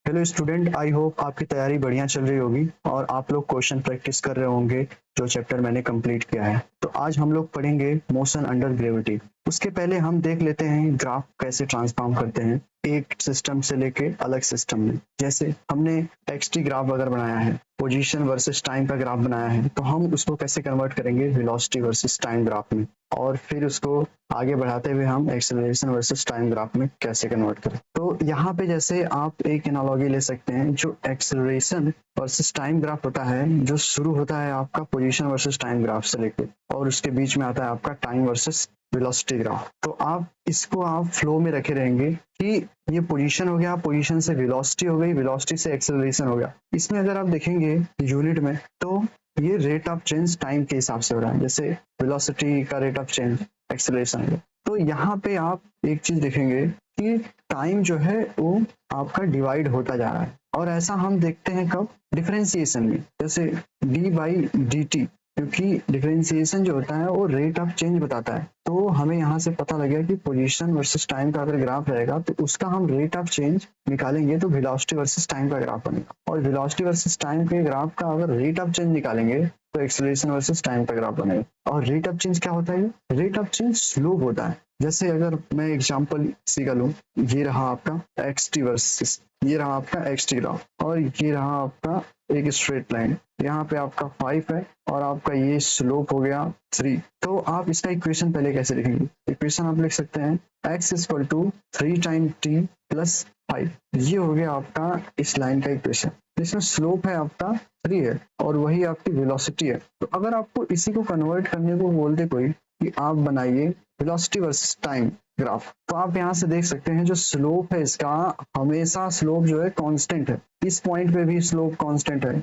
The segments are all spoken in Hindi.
हेलो स्टूडेंट, आई होप आपकी तैयारी बढ़िया चल रही होगी और आप लोग क्वेश्चन प्रैक्टिस कर रहे होंगे जो चैप्टर मैंने कंप्लीट किया है। तो आज हम लोग पढ़ेंगे मोशन अंडर ग्रेविटी। उसके पहले हम देख लेते हैं ग्राफ कैसे ट्रांसफॉर्म करते हैं एक सिस्टम से लेके अलग सिस्टम में। जैसे हमने टेक्सटी ग्राफ अगर बनाया है, पोजीशन वर्सेस टाइम का ग्राफ बनाया है, तो हम उसको कैसे कन्वर्ट करेंगे वेलोसिटी वर्सेस टाइम ग्राफ में, और फिर उसको आगे बढ़ाते हुए हम एक्सेलरेशन वर्सेस टाइम ग्राफ में कैसे कन्वर्ट करें। तो यहाँ पे जैसे आप एक एनालॉजी ले सकते हैं, जो एक्सेलरेशन वर्सेस टाइम ग्राफ होता है, जो शुरू होता है आपका पोजीशन वर्सेस टाइम ग्राफ से लेके, और उसके बीच में आता है आपका टाइम वर्सेस वेलोसिटी ग्राफ। तो आप इसको आप फ्लो में रखे रहेंगे कि ये पोजीशन हो गया, पोजीशन से वेलोसिटी हो गई, वेलोसिटी से एक्सेलरेशन हो गया। इसमें अगर आप देखेंगे यूनिट में, तो ये रेट ऑफ चेंज टाइम के हिसाब से हो रहा है। जैसे वेलोसिटी का रेट ऑफ चेंज एक्सेलरेशन है, तो यहाँ पे आप एक चीज देखेंगे कि टाइम जो है वो आपका डिवाइड होता जा रहा है। और ऐसा हम देखते हैं कब, डिफरेंशिएशन में, जैसे डी बाई डी टी, क्योंकि डिफरेंशिएशन जो होता है वो रेट ऑफ चेंज बताता है। तो हमें यहाँ से पता लग गया कि पोजीशन वर्सेस टाइम का अगर ग्राफ रहेगा तो उसका हम रेट ऑफ चेंज निकालेंगे तो वेलोसिटी वर्सेस टाइम का ग्राफ बनेगा, और वेलोसिटी वर्सेस टाइम के ग्राफ का अगर रेट ऑफ चेंज निकालेंगे तो एक्सेलरेशन वर्सेस टाइम का ग्राफ बनेगा। और रेट ऑफ चेंज क्या होता है? रेट ऑफ चेंज स्लोप होता है। जैसे अगर मैं एग्जांपल इसी का लूं, ये रहा आपका एक्स टी वर्सेस, ये रहा आपका एक्स टी ग्राफ, और ये रहा आपका एक स्ट्रेट लाइन, यहाँ पे आपका 5 है और आपका ये स्लोप हो गया 3। तो आप इसका इक्वेशन पहले कैसे लिखेंगे? इक्वेशन आप लिख सकते हैं x equal to 3 time t plus 5। ये हो गया आपका इस लाइन का इक्वेशन, जिसमें स्लोप है आपका 3 है और वही आपकी वेलोसिटी है। तो अगर आपको इसी को कन्वर्ट करने को बोलते कोई कि आप बनाइए वेलोसिटी वर्सेस टाइम ग्राफ, तो आप यहाँ से देख सकते हैं जो स्लोप है इसका, हमेशा स्लोप जो है कांस्टेंट है। इस पॉइंट पे भी स्लोप कांस्टेंट है,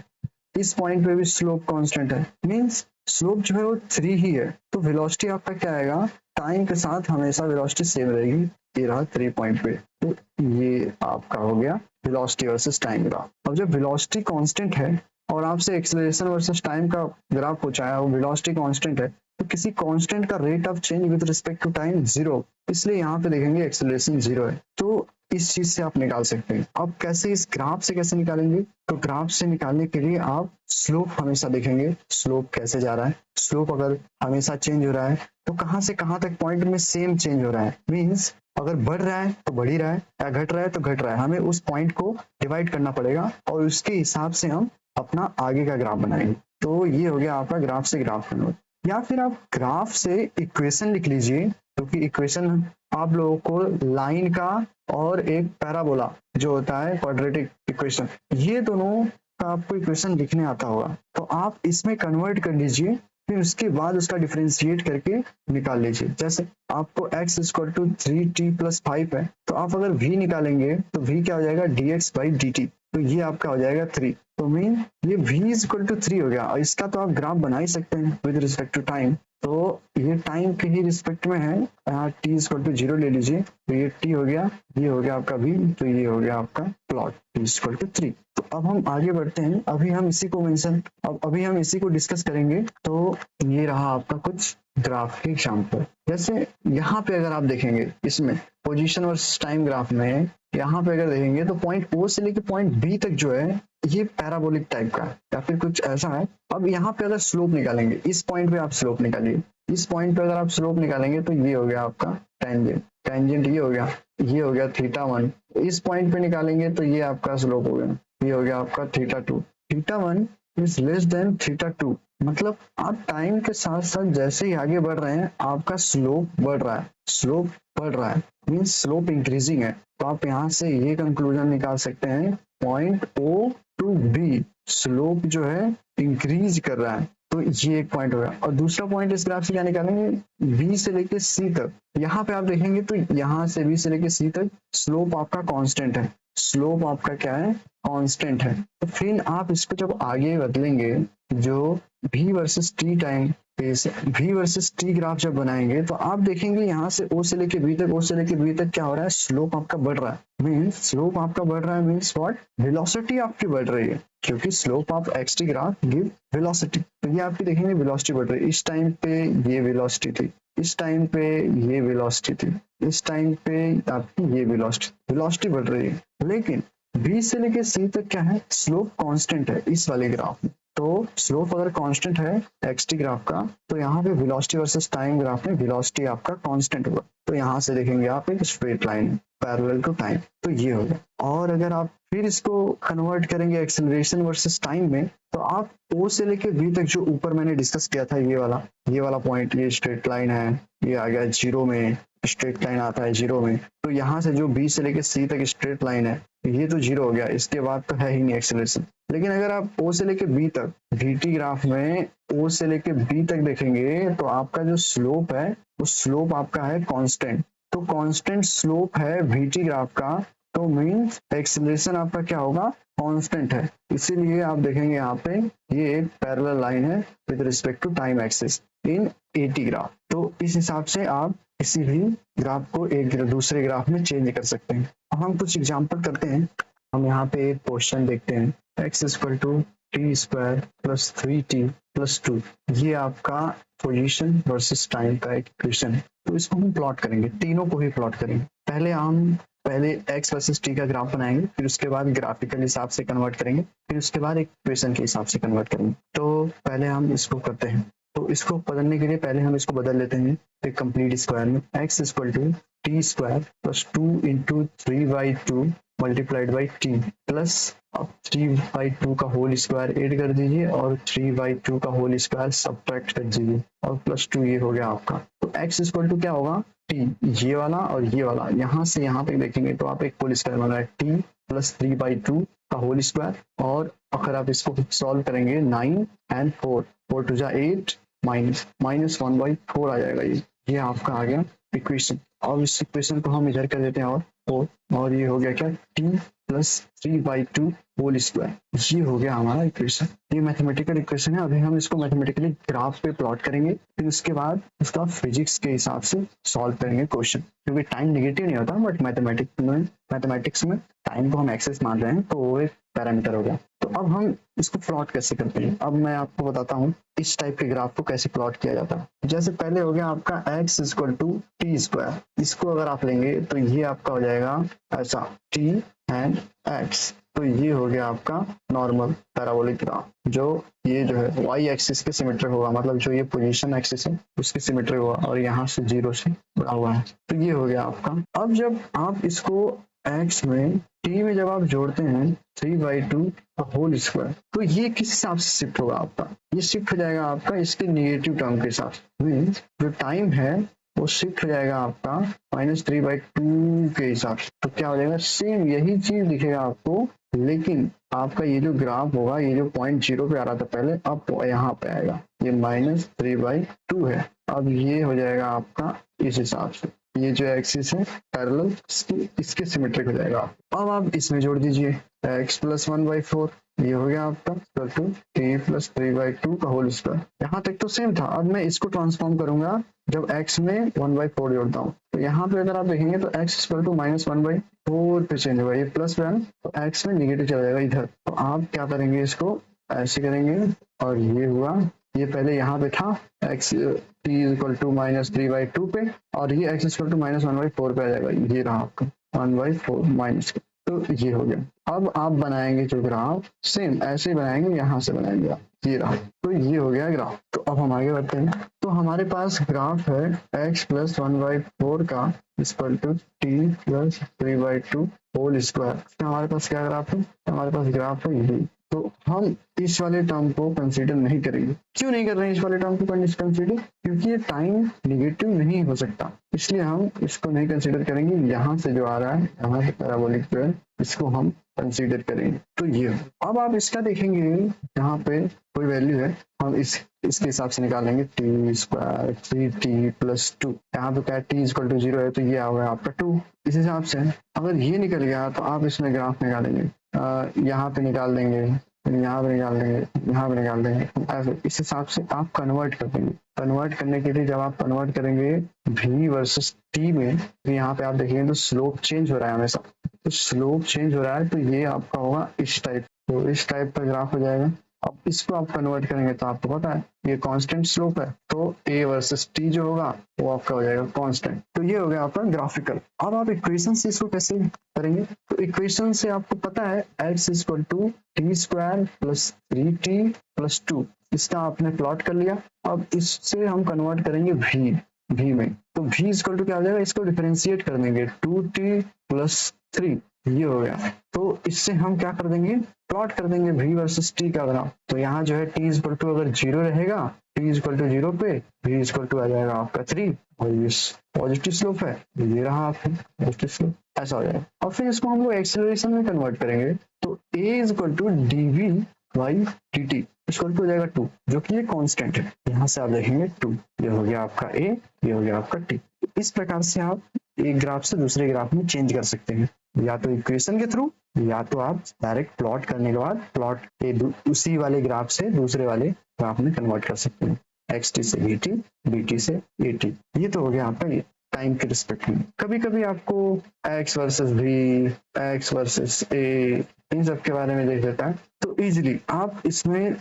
इस पॉइंट पे भी स्लोप कांस्टेंट है, मींस स्लोप जो है वो 3 ही है। तो वेलोसिटी आपका क्या आएगा? टाइम के साथ हमेशा वेलोसिटी सेम रहेगी। ये रहा 3 पॉइंट पे, तो ये आपका हो गया वेलोसिटी वर्सेस टाइम ग्राफ। अब जब वेलोसिटी कांस्टेंट है और आपसे एक्सेलरेशन वर्सेस टाइम का ग्राफ पूछा है, वो वेलोसिटी कांस्टेंट है, तो किसी कांस्टेंट का rate of change with respect to time 0, इसलिए यहाँ पे देखेंगे एक्सेलरेशन 0 है। तो इस चीज से आप निकाल सकते हैं। अब कैसे, इस ग्राफ से कैसे निकालेंगे? तो ग्राफ से निकालने के लिए आप स्लोप हमेशा देखेंगे, स्लोप कैसे जा रहा है। स्लोप अगर हमेशा चेंज हो रहा है तो कहाँ से कहाँ तक पॉइंट में सेम चेंज हो रहा है, मीन्स अगर बढ़ रहा है तो बढ़ ही रहा है, या घट रहा है तो घट रहा है। हमें उस पॉइंट को डिवाइड करना पड़ेगा और उसके हिसाब से हम अपना आगे का ग्राफ बनाएंगे। तो ये हो गया आपका ग्राफ से ग्राफ कन्वर्ट। या फिर आप ग्राफ से इक्वेशन लिख लीजिए, क्योंकि इक्वेशन आप लोगों को लाइन का और एक पैराबोला जो होता है क्वाड्रेटिक इक्वेशन, ये दोनों का आपको इक्वेशन लिखने आता होगा। तो आप इसमें कन्वर्ट कर लीजिए, फिर उसके बाद उसका डिफरेंशिएट करके निकाल लीजिए। जैसे आपको x equal to 3t plus 5 है, तो आप अगर v निकालेंगे तो v क्या हो जाएगा? dx बाई dt, तो ये आपका हो जाएगा 3। तो मीन ये v इज इक्वल टू 3 हो गया, और इसका तो आप ग्राफ बना ही सकते हैं विद रिस्पेक्ट टू टाइम। तो ये टाइम के ही रिस्पेक्ट में है, यहाँ t इक्वल टू 0 ले लीजिए, तो ये t हो गया, ये हो गया आपका v, तो ये हो गया आपका प्लॉट t इक्वल टू 3। तो अब हम आगे बढ़ते हैं, अभी हम इसी को मेंशन, अभी हम इसी को डिस्कस करेंगे। तो ये रहा आपका कुछ ग्राफ के एग्जांपल। जैसे यहाँ पे अगर आप देखेंगे, इसमें पोजीशन वर्सेस टाइम ग्राफ में यहाँ पे अगर देखेंगे तो पॉइंट ओ से लेके पॉइंट बी तक जो है ये पैराबोलिक टाइप का है या फिर कुछ ऐसा है। अब यहाँ पे अगर स्लोप निकालेंगे, इस पॉइंट पे आप स्लोप निकालिए, इस पॉइंट पे अगर आप स्लोप निकालेंगे तो ये हो गया आपका टेंजेंट, टेंजेंट ये हो गया θ1। इस पॉइंट पे निकालेंगे तो ये आपका स्लोप हो गया, ये हो गया आपका θ2। θ1 इज लेस देन θ2, मतलब आप टाइम के साथ साथ जैसे ही आगे बढ़ रहे हैं आपका स्लोप बढ़ रहा है, स्लोप बढ़ रहा है, मीन्स स्लोप इंक्रीजिंग है। तो आप यहाँ से ये कंक्लूजन निकाल सकते हैं, point O to B slope जो है इंक्रीज कर रहा है। तो ये एक पॉइंट होगा। और दूसरा पॉइंट इस ग्राफ से क्या निकालेंगे? बी से लेके सी तक, यहाँ पे आप देखेंगे तो यहाँ से बी से लेके सी तक स्लोप आपका कांस्टेंट है, स्लोप आपका क्या है? कांस्टेंट है। तो फिर आप इसको जब आगे बदलेंगे, जो v versus T time v versus T graph जब बनाएंगे, तो आप देखेंगे यहाँ से o से लेके b तक, o से लेके b तक क्या हो रहा है? स्लोप आपका बढ़ रहा है। मीन्स स्लोप आपका बढ़ रहा है, मीन्स व्हाट? वेलोसिटी आपकी बढ़ रही है, क्योंकि slope of x T graph give velocity. तो ये आपकी देखेंगे वेलोसिटी बढ़ रही है। इस टाइम पे ये वेलोसिटी थी, इस टाइम पे ये वेलोसिटी थी, इस टाइम पे आपकी ये वेलोसिटी बढ़ रही है। लेकिन बी से लेके सी तक क्या है, स्लोप कांस्टेंट है इस वाले ग्राफ में। तो स्लोप अगर कांस्टेंट है एक्सटी ग्राफ का, तो यहाँ पे वेलोसिटी वर्सेस टाइम ग्राफ में वेलोसिटी आपका कांस्टेंट होगा। तो यहाँ से देखेंगे आप एक स्ट्रेट लाइन है पैरेलल टू टाइम, तो ये होगा। और अगर आप फिर इसको कन्वर्ट करेंगे एक्सेलरेशन वर्सेस टाइम में, तो आप ओ से लेके बी तक जो ऊपर मैंने डिस्कस किया था, ये वाला पॉइंट, ये स्ट्रेट लाइन है, ये आ गया जीरो में, स्ट्रेट लाइन आता है जीरो में। तो यहाँ से जो बी से लेके सी तक स्ट्रेट लाइन है, ये तो जीरो हो गया, इसके बाद तो है ही नहीं एक्सेलरेशन। लेकिन अगर आप ओ से लेके बी तक वीटी ग्राफ में ओ से लेके बी तक देखेंगे, तो आपका जो स्लोप है वो स्लोप आपका है कांस्टेंट। तो कांस्टेंट स्लोप है वीटी ग्राफ का, तो मीन्स एक्सेलरेशन आपका क्या होगा, कांस्टेंट है। इसीलिए आप देखेंगे यहाँ पे ये एक पैरेलल लाइन है with respect to time axis in AT graph. तो इस हिसाब से आप किसी भी ग्राफ को एक दूसरे ग्राफ में चेंज कर सकते हैं। अब हम कुछ एग्जांपल करते हैं। हम यहाँ पे एक क्वेश्चन देखते हैं, x equal to T square plus 3t plus 2, ये आपका पोजीशन वर्सेस टाइम का एक इक्वेशन है। तो इसको हम प्लॉट करेंगे, तीनों को ही प्लॉट करेंगे। पहले x वर्सेस t का ग्राफ बनाएंगे, फिर उसके बाद ग्राफिकल हिसाब से कन्वर्ट करेंगे, फिर उसके बाद एक इक्वेशन के हिसाब से कन्वर्ट करेंगे। तो पहले हम इसको करते हैं। तो इसको बदलने के लिए पहले हम इसको बदल लेते हैं एक कंप्लीट स्क्वायर में। x equal to T square plus 2 into 3/2 multiplied by T plus, अब 3/2 का होल स्क्वायर ऐड कर दीजिए और 3/2 का होल स्क्वायर सब्ट्रैक्ट कर दीजिए और प्लस 2, ये हो गया आपका। तो x इक्वल टू क्या होगा, टी, ये वाला और ये वाला, यहाँ से यहाँ पे देखेंगे तो आप एक होल स्क्वायर बन रहा है, टी प्लस 3/2 का होल स्क्वायर। और अगर आप इसको सॉल्व करेंगे 9 एंड 4, 4 टू जा 8, माइनस 1/4 आ जाएगा। ये आपका आ गया इक्वेशन। और इस इक्वेशन को हम इधर कर देते हैं और 4, और ये हो गया क्या, t प्लस 3/2 होल स्क्वायर, ये हो गया हमारा इक्वेशन। ये मैथमेटिकल इक्वेशन है। अभी हम इसको मैथमेटिकली ग्राफ पे प्लॉट करेंगे, फिर उसके बाद उसका फिजिक्स के हिसाब से सॉल्व करेंगे क्वेश्चन। क्योंकि टाइम नेगेटिव नहीं होता, बट मैथमेटिक्स में टाइम को हम एक्सेस मान रहे हैं, तो वो एक पैरामीटर हो गया। तो अब हम इसको प्लॉट कैसे करते हैं, अब मैं आपको बताता हूँ इस टाइप के ग्राफ को कैसे प्लॉट किया जाता है। जैसे पहले हो गया आपका x equal to T square, इसको अगर आप लेंगे तो ये आपका हो जाएगा ऐसा t एंड x। तो ये हो गया आपका नॉर्मल पैराबोलिक ग्राफ, जो है y एक्सिस के सिमेट्रिक होगा, मतलब जो ये पोजीशन एक्सिस है उसके सिमेट्रिक होगा, और यहाँ से 0 से बड़ा हुआ है। तो ये हो गया आपका। अब जब आप इसको x में t में जब आप जोड़ते हैं 3/2 का होल स्क्वायर, तो ये किस हिसाब से शिफ्ट होगा आपका, ये शिफ्ट हो जाएगा आपका इसके नेगेटिव टर्म के साथ। मीन्स जो टाइम है वो शिफ्ट हो जाएगा आपका -3/2 के हिसाब से। तो क्या हो जाएगा, सेम यही चीज दिखेगा आपको, लेकिन आपका ये जो ग्राफ होगा, ये जो पॉइंट 0 पे आ रहा था पहले, अब तो यहाँ पे आएगा, ये -3/2 है। अब ये हो जाएगा आपका इस हिसाब से, ये जो एक्सिस है पैरेलल, इसके सिमेट्रिक हो जाएगा। अब आप इसमें जोड़ दीजिए x प्लस 1/4, ये हो गया आपका इक्वल टू t प्लस 3/2 का होल स्क्वायर। यहाँ तक तो सेम था। अब मैं इसको ट्रांसफॉर्म करूंगा जब x में 1/4 जोड़ता हूँ, तो यहाँ पे अगर आप देखेंगे तो x इक्वल टू -1/4 पे चेंज होगा, ये प्लस में है ना, तो x में निगेटिव चला जाएगा इधर। तो आप क्या करेंगे, इसको ऐसे करेंगे, और ये हुआ, ये पहले यहाँ पे था x t इक्वल टू -3/2 पे, और ये x इक्वल टू -1/4 पे आ जाएगा, ये रहा आपका 1/4 माइनस। तो ये हो गया। अब आप बनाएंगे जो ग्राफ, सेम ऐसे ही बनाएंगे, यहाँ से बनाएंगे आप, ये रहा। तो ये हो गया ग्राफ। तो अब हम आगे बढ़ते हैं। तो हमारे पास ग्राफ है x प्लस 1/4 का equal to t plus 3/2 whole square. हमारे पास क्या ग्राफ है, हमारे पास ग्राफ है ये। तो हम इस वाले टर्म को कंसीडर नहीं करेंगे। क्यों नहीं कर रहे हैं इस वाले टर्म को कंसीडर, क्योंकि ये टाइम नेगेटिव नहीं हो सकता, इसलिए हम इसको नहीं कंसीडर करेंगे। यहाँ से जो आ रहा है, यहाँ से पैराबोलिक जो है, इसको हम कंसीडर करेंगे। तो ये, अब आप इसका देखेंगे, यहाँ पे कोई वैल्यू है, हम इसके हिसाब से निकालेंगे टी स्क्वायर 3t प्लस 2। यहाँ पे क्या t इक्वल टू 0 है, तो ये आ गया आपका 2। इस हिसाब से अगर ये निकल गया तो आप इसमें ग्राफ निकालेंगे, यहाँ पे निकाल देंगे, यहाँ पे निकाल देंगे, यहाँ पे निकाल देंगे, ऐसे इस हिसाब से आप कन्वर्ट कर देंगे। कन्वर्ट करने के लिए जब आप कन्वर्ट करेंगे v वर्सेस t में, तो यहाँ पे आप देखेंगे तो स्लोप चेंज हो रहा है हमेशा। तो स्लोप चेंज हो रहा है, तो ये आपका होगा इस टाइप, तो इस टाइप का ग्राफ हो जाएगा। अब इसको आप कन्वर्ट करेंगे तो आपको पता है ये कांस्टेंट स्लोप है, तो a वर्सेस t जो होगा वो आपका हो जाएगा कांस्टेंट। तो ये हो गया आपका ग्राफिकल। अब आप इक्वेशन से इसको कैसे करेंगे, तो इक्वेशन से आपको पता है x equal to T square plus 3t plus 2, इसका आपने प्लॉट कर लिया। अब इससे हम कन्वर्ट करेंगे v में, तो v इक्वल टू क्या हो जाएगा, इसको डिफरेंशिएट कर देंगे 2t प्लस 3, ये हो गया। तो इससे हम क्या कर देंगे, प्लॉट कर देंगे v वर्सेस t का ग्राफ। तो यहाँ जो है t इक्वल टू अगर 0 रहेगा, t इक्वल टू 0 पे v इक्वल टू आ जाएगा आपका 3, और ये पॉजिटिव स्लोप है, ये रहा आपका पॉजिटिव स्लोप, ऐसा हो जाएगा। और फिर इसको हम लोग एक्सेलरेशन में कन्वर्ट करेंगे, तो a equal to dv by dt equal to हो जाएगा 2, जो कि ये कांस्टेंट है। यहाँ से आप देखेंगे 2, ये हो गया आपका a, ये हो गया आपका t। इस प्रकार से आप एक ग्राफ से दूसरे ग्राफ में चेंज कर सकते हैं, या तो इक्वेशन के थ्रू, या तो आप डायरेक्ट प्लॉट करने के बाद प्लॉट के उसी वाले ग्राफ से दूसरे वाले ग्राफ में कन्वर्ट कर सकते हैं, xt से bt, bt से at। ये तो हो गया आपका ये टाइम के रिस्पेक्ट में। कभी कभी आपको x versus v, x versus a, इन सब के बारे में देख देता है, तो इजिली आप इसमें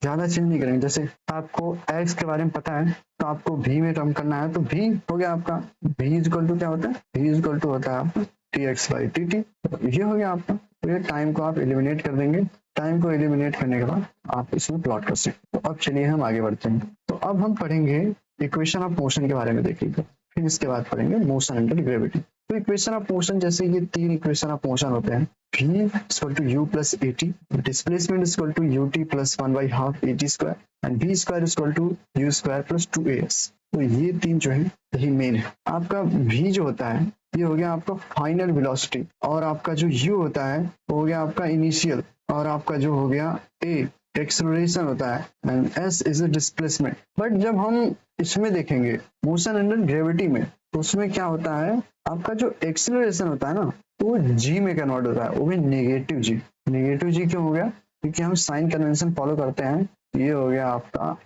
ज्यादा चेंज नहीं करेंगे। जैसे आपको x के बारे में पता है तो आपको v में टर्म करना है, तो v हो गया आपका v इक्वल टू क्या होता है, v इक्वल टू होता है आपका tx बाई tt, ये हो गया आपका। तो ये टाइम को आप एलिमिनेट कर देंगे, टाइम को एलिमिनेट करने के बाद आप इसमें प्लॉट कर सकते हैं। तो अब चलिए हम आगे बढ़ते हैं। तो अब हम पढ़ेंगे इक्वेशन ऑफ मोशन के बारे में देखिएगा, फिर इसके बाद पढ़ेंगे मोशन अंडर ग्रेविटी। तो इक्वेशन ऑफ मोशन, जैसे ये 3 इक्वेशन ऑफ मोशन होते हैं, v equal to u plus at, displacement equal to ut plus 1/2 at square, and v square equal to u square plus 2as। तो ये 3 जो है यही मेन है। आपका v जो होता है ये हो गया आपका फाइनल वेलोसिटी, और आपका जो u होता है वो हो गया आपका इनिशियल, और आपका जो हो गया a एक्सेलरेशन होता है, and s is a displacement. But जब हम इसमें देखेंगे मोशन अंडर ग्रेविटी में, तो उसमें क्या होता है, आपका जो एक्सेलरेशन होता है ना, तो वो g में कन्वर्ट होता है, वो भी नेगेटिव g। नेगेटिव g क्यों हो गया, क्योंकि हम साइन कन्वेंशन फॉलो करते हैं। ये हो गया आपका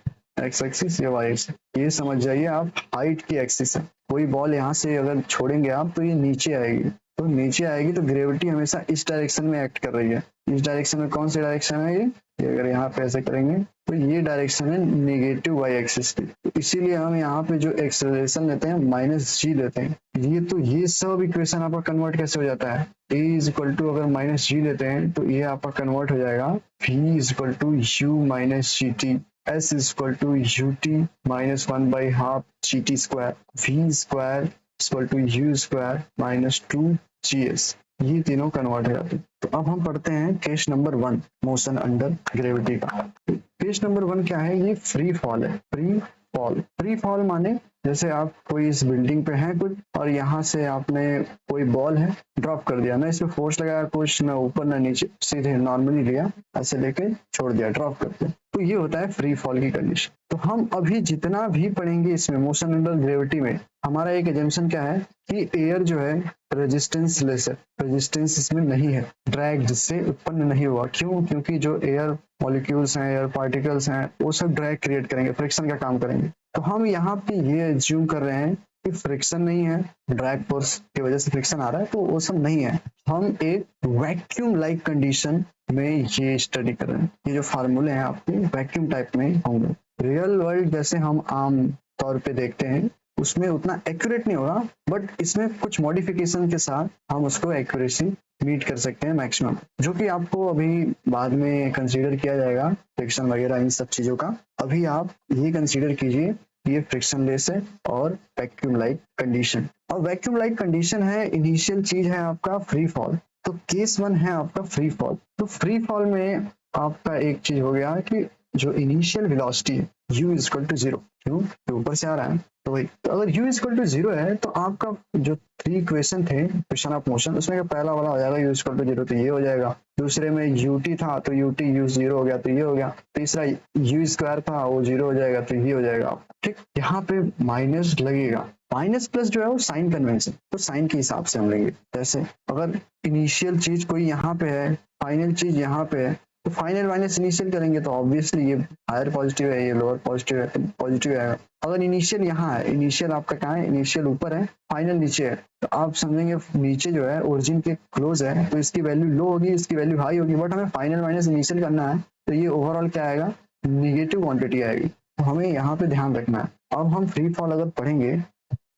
एक्स एक्सिस, ये वाई एक्सिस, ये समझ जाइए आप हाइट की एक्सिस है। कोई बॉल यहाँ से अगर छोड़ेंगे आप तो ये नीचे आएगी, तो नीचे आएगी तो ग्रेविटी हमेशा इस डायरेक्शन में एक्ट कर रही है। इस डायरेक्शन में कौन सी डायरेक्शन है, ये अगर यहाँ पे ऐसे करेंगे तो ये डायरेक्शन है नेगेटिव वाई एक्सिस की। तो इसीलिए हम यहाँ पे जो एक्सेलरेशन लेते हैं माइनस जी लेते हैं। ये तो ये सब इक्वेशन आपका कन्वर्ट कैसे हो जाता है, a इज इक्वल टू अगर माइनस जी लेते हैं तो ये आपका कन्वर्ट हो जाएगा v is equal to U minus G T, s is equal to ut minus 1/2 gt square, v square is equal to u square minus 2gs। ये तीनों कन्वर्ट हो जाते हैं। तो अब हम पढ़ते हैं case number 1 motion under gravity का। केस नंबर 1 क्या है, ये फ्री फॉल है। फ्री फॉल माने जैसे आप कोई इस बिल्डिंग पे हैं कुछ, और यहाँ से आपने कोई बॉल है ड्रॉप कर दिया, ना इसमें फोर्स लगाया कुछ, ना ऊपर ना नीचे, सीधे नॉर्मली लिया, ऐसे लेके छोड़ दिया, ड्रॉप कर दिया, तो ये होता है फ्री फॉल की कंडीशन। तो हम अभी जितना भी पढ़ेंगे इसमें मोशन अंडर ग्रेविटी में, हमारा एक एजम्पशन क्या है कि एयर जो है रेजिस्टेंस लेस है, रेजिस्टेंस इसमें नहीं है, ड्रैग जिससे उत्पन्न नहीं हुआ। क्यों, क्योंकि जो एयर मॉलिक्यूल्स हैं, एयर पार्टिकल्स हैं, वो सब ड्रैग क्रिएट करेंगे, फ्रिक्शन का काम करेंगे। तो हम यहाँ पे ये एज्यूम कर रहे हैं कि फ्रिक्शन नहीं है, ड्रैग फोर्स की वजह से फ्रिक्शन आ रहा है, तो वो सब नहीं है। हम एक वैक्यूम लाइक कंडीशन में ये स्टडी कर रहे हैं। ये जो फार्मूले हैं आपके वैक्यूम टाइप में होंगे। रियल वर्ल्ड जैसे हम आम तौर पे देखते हैं उसमें उतना एक्यूरेट नहीं होगा, बट इसमें कुछ मॉडिफिकेशन के साथ हम उसको एक्यूरेसी मीट कर सकते हैं मैक्सिमम, जो कि आपको अभी बाद में कंसीडर किया जाएगा, फ्रिक्शन वगैरह इन सब चीजों का। अभी आप ये कंसीडर कीजिए ये फ्रिक्शन लेस है और वैक्यूम लाइक कंडीशन। और वैक्यूम लाइक कंडीशन है, इनिशियल चीज है आपका फ्री फॉल। तो केस 1 है आपका फ्री फॉल। तो फ्री फॉल में आपका एक चीज हो गया कि जो इनिशियल वेलोसिटी है u इज इक्वल टू 0, क्यों, ऊपर से आ रहा है, तो वही। तो अगर u इज इक्वल टू 0 है तो आपका जो 3 इक्वेशन थे इक्वेशन ऑफ मोशन, उसमें पहला वाला हो जाएगा u इज इक्वल टू 0, तो ये हो जाएगा। दूसरे में ut था तो ut u 0 हो गया, तो ये हो गया। तीसरा u स्क्वायर था वो 0 हो जाएगा, तो ये हो जाएगा। ठीक, यहाँ पे माइनस लगेगा, माइनस प्लस जो है वो साइन कन्वेंशन, तो साइन के हिसाब से हम लेंगे। जैसे अगर इनिशियल चीज कोई यहाँ पे है, फाइनल चीज यहाँ पे है, तो फाइनल माइनस इनिशियल करेंगे तो ऑब्वियसली ये हायर पॉजिटिव है, ये लोअर पॉजिटिव है, पॉजिटिव आएगा। अगर इनिशियल यहाँ है, इनिशियल आपका कहाँ है, इनिशियल ऊपर है, फाइनल नीचे है, तो आप समझेंगे नीचे जो है ओरिजिन के क्लोज है, तो इसकी वैल्यू लो होगी, इसकी वैल्यू हाई होगी। बट हमें फाइनल माइनस इनिशियल करना है, तो ये ओवरऑल क्या आएगा, निगेटिव क्वांटिटी आएगी। तो हमें यहाँ पे ध्यान रखना है। अब हम फ्री फॉल अगर पढ़ेंगे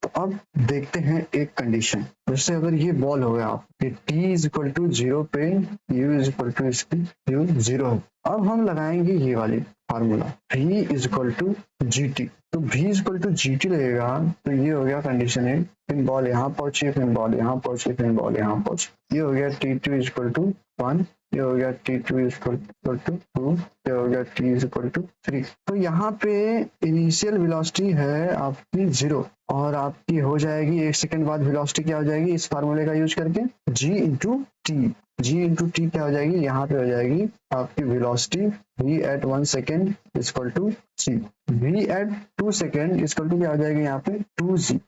तो अब देखते हैं एक कंडीशन। जैसे अगर ये बॉल हो गया आप t इज इक्वल टू 0 पे u इज इक्वल टू इसकी u 0 है। अब हम लगाएंगे ये वाली formula v is equal to G T. तो v is equal to G T लगेगा तो ये हो गया कंडीशन है, फिर बॉल यहाँ पहुंची, फिर बॉल यहाँ पहुंची, फिर बॉल यहाँ पहुंची। ये हो गया t2 इज इक्वल टू 1, ये हो गया t2 इज इक्वल टू 2, ये हो गया t इज इक्वल टू 3। तो यहाँ पे इनिशियल वेलोसिटी है आपकी 0 और आपकी हो जाएगी 1 सेकंड बाद वेलोसिटी क्या हो जाएगी इस फार्मूले का यूज करके g into T. G into T क्या हो जाएगी, यहाँ पे हो जाएगी आपकी velocity v at 1 second equal to c, v at 2 second equal to क्या हो जाएगी यहाँ पे 2g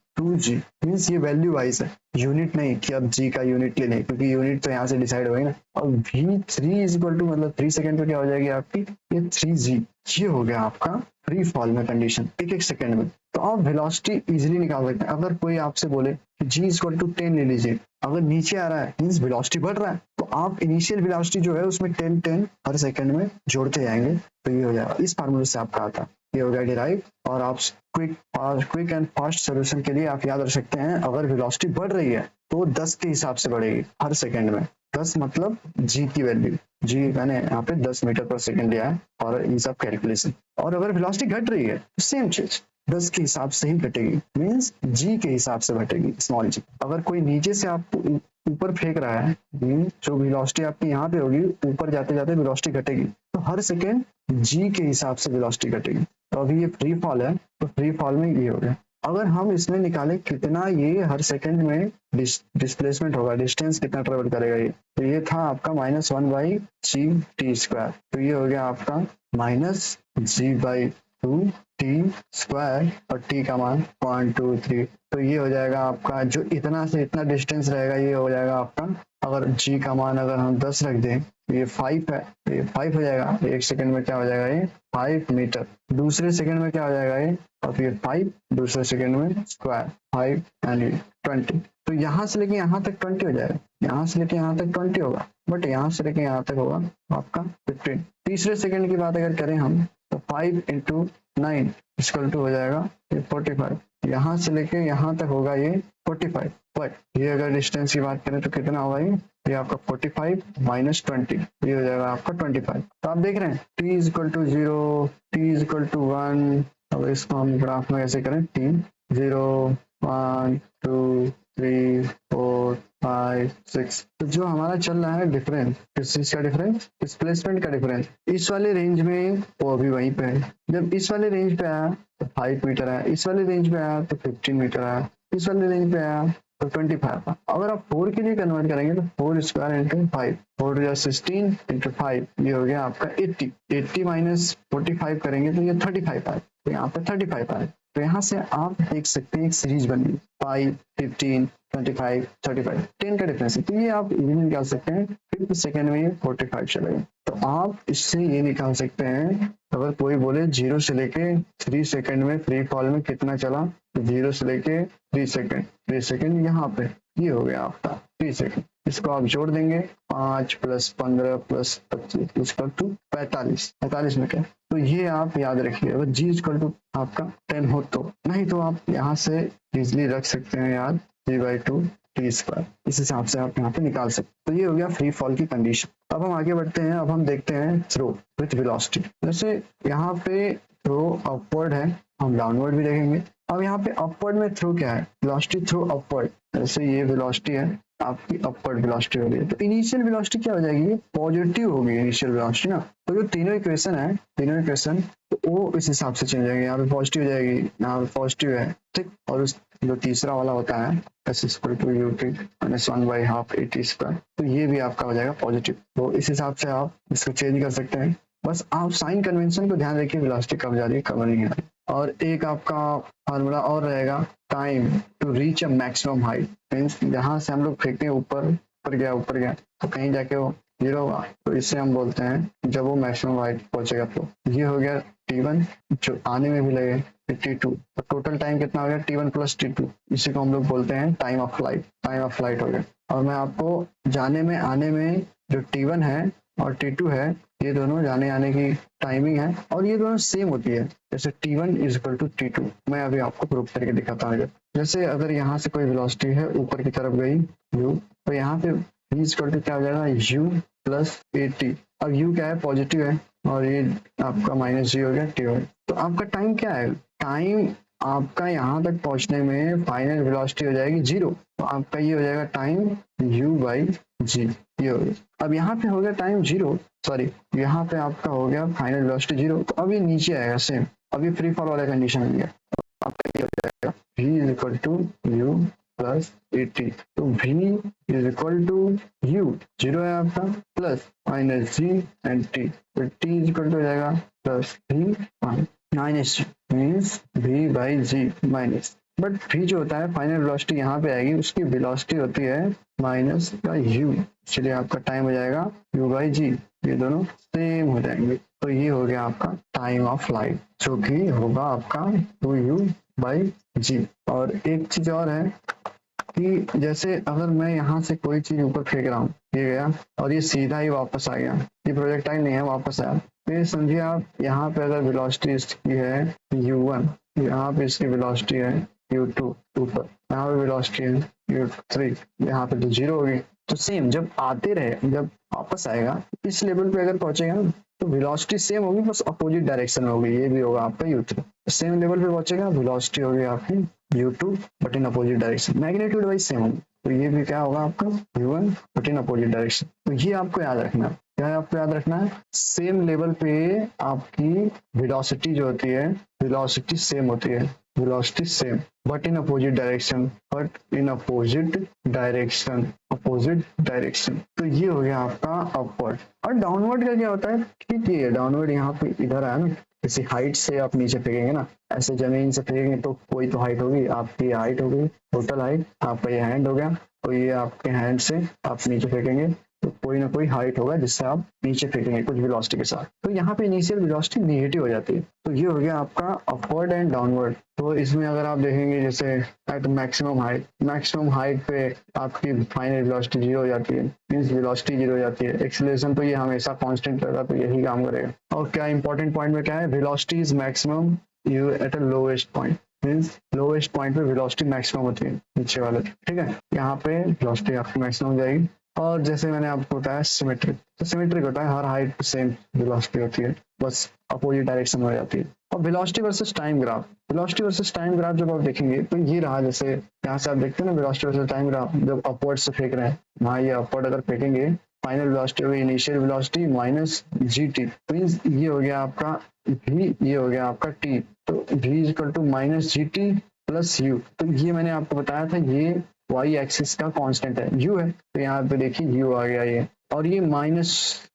मीन्स ये वैल्यू वाइज है, यूनिट नहीं कि अब g का यूनिट लेने, क्योंकि यूनिट तो यहाँ से डिसाइड होगी ना। और v3 इज इक्वल टू मतलब 3 सेकेंड पे क्या हो जाएगी आपकी ये 3g। ये हो गया आपका फ्री फॉल में कंडीशन, एक सेकेंड में। तो आप वेलोसिटी इजीली निकाल सकते हैं। अगर कोई आपसे बोले कि g इक्वल टू 10 ले लीजिए, अगर नीचे आ रहा है मीन्स वेलोसिटी बढ़ रहा है, तो आप इनिशियल वेलोसिटी जो है उसमें 10 हर सेकंड में जोड़ते जाएंगे तो ये हो जाएगा। इस फार्मूले से आपका आता है, ये हो गया डिराइव। और आप क्विक एंड फास्ट सोल्यूशन के लिए आप याद रख सकते हैं, अगर वेलोसिटी बढ़ रही है तो 10 के हिसाब से बढ़ेगी हर सेकंड में। 10 मतलब जी की वैल्यू, जी मैंने यहाँ पे 10 मीटर पर सेकंड लिया है और इन सब कैलकुलेशन। और अगर वेलोसिटी घट रही है तो सेम चीज 10 के हिसाब से ही घटेगी, मीन्स जी के हिसाब से घटेगी, स्मॉल जी। अगर कोई नीचे से आपको ऊपर फेंक रहा है, जो वेलोसिटी आपकी यहाँ पे होगी, ऊपर जाते जाते वेलोसिटी घटेगी, तो हर सेकेंड जी के हिसाब से वेलोसिटी घटेगी। तो अभी ये फ्री फॉल है, तो फ्री फॉल में ये हो गया। अगर हम इसमें निकाले कितना ये हर सेकंड में डिस्प्लेसमेंट होगा, डिस्टेंस कितना ट्रेवल करेगा ये, तो ये था आपका -1/g/t²। तो ये हो गया आपका -g/2t² और t का मान 1 2 3। तो ये हो जाएगा आपका जो इतना से इतना डिस्टेंस रहेगा, ये हो जाएगा आपका, अगर g का मान अगर हम 10 रख दें तो ये 5 है, तो ये 5 हो जाएगा। एक सेकंड में क्या हो जाएगा ये 5 मीटर, दूसरे सेकंड में क्या हो जाएगा ये, और फिर 5 दूसरे सेकंड में स्क्वायर 5 एंड 20। तो यहाँ से लेके यहाँ तक 20 हो जाएगा, यहाँ से लेके यहाँ तक 20 होगा, बट यहाँ से लेके यहाँ तक होगा आपका 15। तीसरे सेकंड की बात अगर करें हम तो 5 इंटू 9 इक्वल टू हो जाएगा ये 45। यहाँ से लेके यहाँ तक होगा ये 45, बट ये अगर डिस्टेंस की बात करें तो कितना होगा ये आपका 45 माइनस 20, ये हो जाएगा आपका 25। तो आप देख रहे हैं t is equal to 0, t is equal to 1। अब इसको हम ग्राफ में ऐसे करें, t 0 1 2 3 4 5 6। तो जो हमारा चल रहा है डिफरेंस, किस चीज का डिफरेंस, डिस्प्लेसमेंट का डिफरेंस, इस वाले रेंज में वो अभी वहीं पे है। जब इस वाले रेंज पे आया तो 5 मीटर आया, इस वाले रेंज पे आया तो 15 मीटर आया, इस वाले रेंज पे आया तो 25। अगर आप 4 के लिए कन्वर्ट करेंगे तो 4 स्क्वायर इंटू 5, 4 या 16 इंटू 5, ये हो गया आपका 80। 80 माइनस 45 करेंगे तो ये 35 आए, तो यहाँ पे 35 आए। तो यहाँ से आप देख सकते हैं एक सीरीज बनी 5 15 25 35, 10 का डिफरेंस है। तो ये आप इजीली निकाल सकते हैं, 5 सेकेंड में 45 चलेगा। तो आप इससे ये निकाल सकते हैं, अगर कोई बोले 0 से लेके 3 सेकेंड में फ्री फॉल में कितना चला, तो 0 से लेके 3 सेकेंड, 3 सेकेंड यहाँ पे ये हो गया आपका 3 सेकेंड। इसको आप जोड़ देंगे 5 + 15 + 25 इक्वल टू 45, 45 में क्या। तो ये आप याद रखिए, अगर g इक्वल टू आपका 10 हो तो, नहीं तो आप यहाँ से इजिली रख सकते हैं याद g/2 t²। इस हिसाब से आप यहाँ पे निकाल सकते। तो ये हो गया फ्री फॉल की कंडीशन। अब हम आगे बढ़ते हैं, अब हम देखते हैं थ्रो विथ वेलोसिटी। जैसे यहाँ पे थ्रो अपवर्ड है, हम डाउनवर्ड भी देखेंगे। अब यहाँ पे अपवर्ड में थ्रो क्या है, वेलोसिटी थ्रो अपवर्ड। जैसे ये वेलोसिटी है आपकी, अपवर्ड वेलोसिटी हो रही है, तो इनिशियल वेलोसिटी क्या हो जाएगी, पॉजिटिव होगी इनिशियल वेलोसिटी ना। तो जो तीनों इक्वेशन है, तीनों इक्वेशन तो वो इस हिसाब से चेंज जाएगी। यहाँ पे पॉजिटिव हो जाएगी, यहाँ पे पॉजिटिव है, ठीक। और उस जो तीसरा वाला होता है s = ut - 1/2 at², तो ये भी आपका हो जाएगा पॉजिटिव। तो इस हिसाब से आप इसको चेंज कर सकते हैं। बस आप साइन कन्वेंशन को ध्यान रखिए, वेलोसिटी कब जा रही है कब नहीं आ रही। और एक आपका फार्मूला और रहेगा, time to reach a maximum height, means जहाँ से हम लोग फेंकते हैं ऊपर गया तो कहीं जाके वो 0 होगा, तो इससे हम बोलते हैं जब वो मैक्सिमम हाइट पहुंचेगा। तो ये हो गया t1, जो आने में भी लगे t2, तो टोटल टाइम कितना हो गया t1 + t2। इसी को हम लोग बोलते हैं time of flight, time of flight हो गया। और मैं आपको जाने में आने में जो t1 है और T2 है, ये दोनों जाने आने की टाइमिंग है और ये दोनों सेम होती है। जैसे T1 is equal to T2, मैं अभी आपको प्रूव करके दिखाता हूँ। जैसे अगर यहाँ से कोई वेलोसिटी है ऊपर की तरफ गई u, तो यहाँ पे v इज इक्वल टू क्या हो जाएगा u प्लस at। अब u क्या है, पॉजिटिव है, और ये आपका माइनस g हो गया, t हो गया। तो आपका टाइम क्या है, टाइम आपका यहाँ तक पहुंचने में फाइनल वेलोसिटी हो जाएगी 0, तो आपका ये हो जाएगा टाइम u बाई जी, ये हो गया। अब यहाँ पे हो गया टाइम 0, सॉरी यहाँ पे आपका हो गया फाइनल वेलोसिटी 0, तो अब ये नीचे आएगा सेम, अब ये फ्री फॉल वाला कंडीशन हो गया। आपका ये हो जाएगा v is equal to u plus at, तो v is equal to u 0 है आपका, plus minus g and t, तो t इज इक्वल टू हो जाएगा plus v minus means v by G minus, but v जो होता है फाइनल वेलोसिटी यहाँ पे आएगी, उसकी वेलोसिटी होती है माइनस का u, इसलिए आपका टाइम हो जाएगा u बाई जी, ये दोनों सेम हो जाएंगे। तो ये हो गया आपका टाइम ऑफ लाइट, जो कि होगा आपका 2u बाई जी। और एक चीज और है कि जैसे अगर मैं यहाँ से कोई चीज ऊपर फेंक रहा हूँ, ये गया और ये सीधा ही वापस आ गया, ये प्रोजेक्टाइल नहीं है, वापस आया, तो ये समझिए आप यहाँ पे अगर वेलोसिटी इसकी है u1, यहाँ पे इसकी वेलोसिटी है u2 ऊपर, यहाँ पे वेलोसिटी है u3, यहाँ पे तो 0 होगी। तो सेम जब आते रहे, जब वापस आएगा इस लेवल पे अगर पहुंचेगा ना, तो वेलोसिटी सेम होगी, बस अपोजिट डायरेक्शन में होगी, ये भी होगा आपका u3। सेम लेवल पे पहुंचेगा, वेलोसिटी होगी आपकी u2 but in opposite direction, magnitude wise same होगी, तो ये भी क्या होगा आपका u1 but in opposite direction. तो ये आपको याद रखना है, क्या है आपको याद रखना है, सेम लेवल पे आपकी वेलोसिटी जो होती है, वेलोसिटी सेम होती है, velocity same but in opposite direction, but in opposite direction, opposite direction. तो ये हो गया आपका अपवर्ड। और डाउनवर्ड का क्या होता है, ठीक है, डाउनवर्ड यहाँ पे इधर आया ना, किसी हाइट से आप नीचे फेंकेंगे ना, ऐसे जमीन से फेंकेंगे तो कोई तो हाइट होगी, आपकी हाइट हो गई, टोटल हाइट, आपका ये हैंड हो गया, तो ये आपके हैंड से आप नीचे फेंकेंगे तो कोई ना कोई हाइट होगा जिससे आप नीचे फेंकेंगे कुछ वेलोसिटी के साथ, तो यहाँ पे इनिशियल वेलोसिटी नेगेटिव हो जाती है। तो ये हो गया आपका अपवर्ड एंड डाउनवर्ड। तो इसमें अगर आप देखेंगे जैसे एट मैक्सिमम हाइट पे आपकी फाइनल वेलोसिटी 0 हो जाती है, मींस वेलोसिटी 0 हो जाती है। एक्सीलरेशन तो ये हमेशा कांस्टेंट रहेगा, तो यही काम करेगा। और क्या इंपॉर्टेंट पॉइंट में क्या है, velocity is maximum you at a lowest point, means lowest point पे वेलोसिटी मैक्सिमम होती है नीचे वाले, ठीक है, यहाँ पे वेलोसिटी आपकी मैक्सिमम हो जाएगी। और जैसे मैंने आपको बताया सिमेट्रिक, तो सिमेट्रिक होता है हर हाइट पे सेम वेलोसिटी होती है, बस अपोजिट डायरेक्शन में हो जाती है। और velocity versus time graph, velocity versus time graph जब आप देखेंगे तो ये रहा, जैसे यहाँ से आप देखते हैं ना वेलोसिटी वर्सेस टाइम ग्राफ, जब अपवर्ड से फेंक रहे हैं, वहाँ ये अपवर्ड अगर फेंकेंगे, फाइनल वेलोसिटी होगी initial velocity minus gt, means ये हो गया आपका v, ये हो गया आपका t, तो v is equal to minus gt plus u। तो ये मैंने आपको बताया था, ये y एक्सिस का कांस्टेंट है, u है, तो यहाँ पे देखिए u आ गया ये, और ये माइनस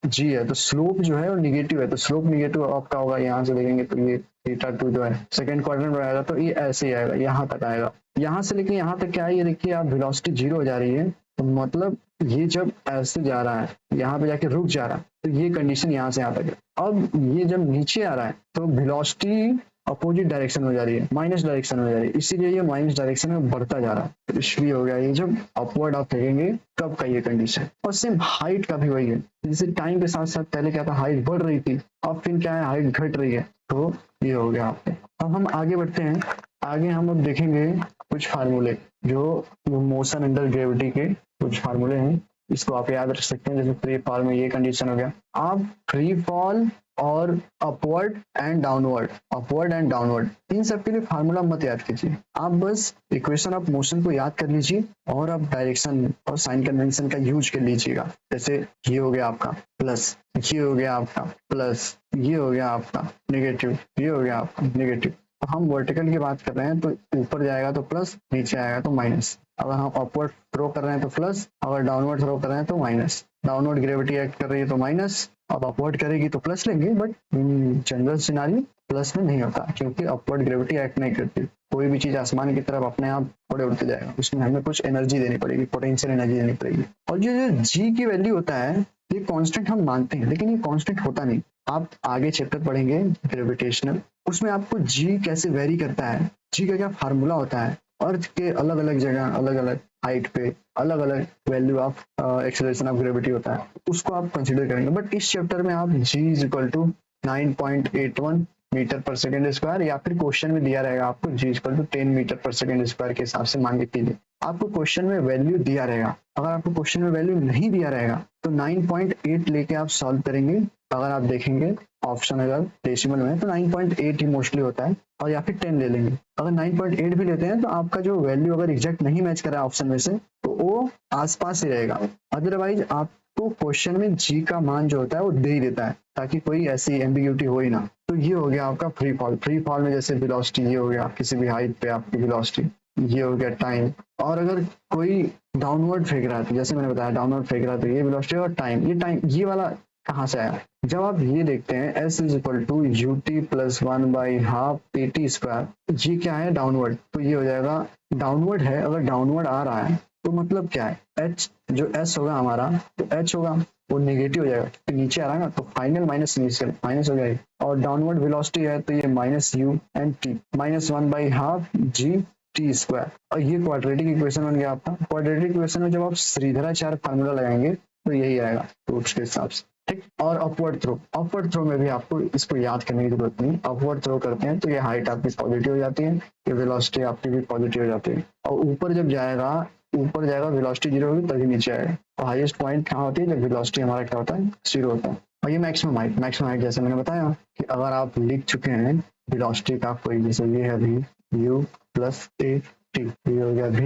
g है, तो स्लोप जो है वो निगेटिव है, तो स्लोप निगेटिव आपका होगा, यहाँ से देखेंगे तो ये θ2 जो है सेकंड क्वाड्रेंट में आएगा, तो ये ऐसे ही आएगा, यहाँ तक आएगा। यहाँ से लेके यहाँ तक क्या है, ये देखिए आप वेलोसिटी 0 हो जा रही है, तो मतलब ये जब ऐसे जा रहा है, यहाँ पे जाके रुक जा रहा है, तो ये कंडीशन यहाँ से यहाँ तक है। अब ये जब नीचे आ रहा है तो वेलोसिटी अपोजिट डायरेक्शन में जा रही है, माइनस डायरेक्शन में जा रही है, इसीलिए ये माइनस डायरेक्शन में बढ़ता जा रहा है, तो इसलिए हो गया ये जब अपवर्ड आप फेंकेंगे तब का ये कंडीशन। और सेम हाइट का भी वही है, जैसे टाइम के साथ साथ पहले क्या था, हाइट बढ़ रही थी, अब फिर क्या है, हाइट घट रही है, तो ये हो गया आपके। अब हम आगे बढ़ते हैं, आगे हम अब देखेंगे कुछ फार्मूले, जो मोशन अंडर ग्रेविटी के कुछ फार्मूले हैं, इसको आप याद रख सकते हैं। जैसे फ्री फॉल में ये कंडीशन हो गया, आप फ्री फॉल और अपवर्ड एंड डाउनवर्ड इन सब के लिए फार्मूला मत याद कीजिए, आप बस इक्वेशन ऑफ मोशन को याद कर लीजिए और आप डायरेक्शन और साइन कन्वेंशन का यूज कर लीजिएगा। जैसे ये हो गया आपका प्लस, ये हो गया आपका प्लस, ये हो गया आपका नेगेटिव, ये हो गया आपका नेगेटिव। तो हम वर्टिकल की बात कर रहे हैं, तो ऊपर जाएगा तो प्लस, नीचे आएगा तो माइनस। अगर हम अपवर्ड थ्रो कर रहे हैं तो प्लस, अगर डाउनवर्ड थ्रो कर रहे हैं तो माइनस। डाउनवर्ड ग्रेविटी एक्ट कर रही है तो माइनस, अब अपवर्ड करेगी तो प्लस लेंगे, बट जनरल सिनारियो प्लस में नहीं होता, क्योंकि अपवर्ड ग्रेविटी एक्ट नहीं करती। कोई भी चीज आसमान की तरफ अपने आप उड़े उड़ते जाएगा, उसमें हमें कुछ एनर्जी देनी पड़ेगी, पोटेंशियल एनर्जी देनी पड़ेगी। और ये जो जी की वैल्यू होता है, ये कांस्टेंट हम मानते हैं, लेकिन ये कांस्टेंट होता नहीं। आप आगे चैप्टर पढ़ेंगे ग्रेविटेशनल, उसमें आपको जी कैसे वेरी करता है, जी का क्या फार्मूला होता है, अर्थ के अलग अलग जगह अलग अलग हाइट पे अलग अलग value of acceleration of gravity होता है, उसको आप कंसिडर करेंगे। बट इस चैप्टर में आप g is equal to 9.81 metre per second square, या फिर क्वेश्चन में दिया रहेगा आपको g equal to 10 metre per second square के हिसाब से मांगे कीजिए। आपको क्वेश्चन में वैल्यू दिया रहेगा, अगर आपको क्वेश्चन में वैल्यू नहीं दिया रहेगा तो 9.8 लेके आप सॉल्व करेंगे। अगर आप देखेंगे ऑप्शन अगर डेसिमल में तो 9.8 ही मोस्टली होता है, और या फिर 10 ले लेंगे। अगर 9.8 भी लेते हैं तो आपका जो वैल्यू अगर एग्जैक्ट नहीं मैच कर रहा है ऑप्शन में से तो वो आसपास ही रहेगा। अदरवाइज आपको क्वेश्चन में जी का मान जो होता है वो दे ही देता है, ताकि कोई ऐसी एम्बिग्यूटी हो ही ना। तो ये हो गया आपका फ्री फॉल। फ्री फॉल में जैसे वेलोसिटी ये हो गया, किसी भी हाइट पे आपकी वेलोसिटी, ये हो गया टाइम। और अगर कोई डाउनवर्ड फेंक रहा है तो जैसे मैंने बताया डाउनवर्ड फेंक रहा है तो ये वेलोसिटी और टाइम, ये वाला कहाँ से आया? जब आप ये देखते हैं s is equal to u t plus 1/12 AT square, ये क्या है? डाउनवर्ड। तो ये हो जाएगा डाउनवर्ड है, अगर डाउनवर्ड आ रहा है तो मतलब क्या है? h जो s होगा हमारा, तो h होगा वो नेगेटिव हो जाएगा, तो नीचे आ रहा है ना, तो फाइनल माइनस इनिशियल माइनस हो जाएगा। और डाउनवर्ड वेलोसिटी है तो ये minus you and T minus 1/12 g T square. और ये क्वाड्रेटिक इक्वेशन बन गया आपका। क्वाड्रेटिक इक्वेशन में जब आप श्रीधराचार्य फार्मूला लगाएंगे तो यही आएगा रूट्स के हिसाब से, ठीक। और अपवर्ड थ्रो में भी आपको इसको याद करने की जरूरत नहीं। अपवर्ड थ्रो करते हैं तो ये हाइट आपकी पॉजिटिव हो जाती है, ये वेलोसिटी आपकी भी पॉजिटिव हो जाती है। और ऊपर जाएगा वेलोसिटी 0 होगी तभी नीचे आएगा। और हाईएस्ट पॉइंट कहाँ होती है? जब वेलोसिटी हमारा क्या होता है? 0 होता है। और ये मैक्सिमम हाइट जैसे मैंने बताया कि अगर आप लिख चुके हैं वेलोसिटी का कोई, जैसे ये है भी u प्लस ए टी, ये हो गया v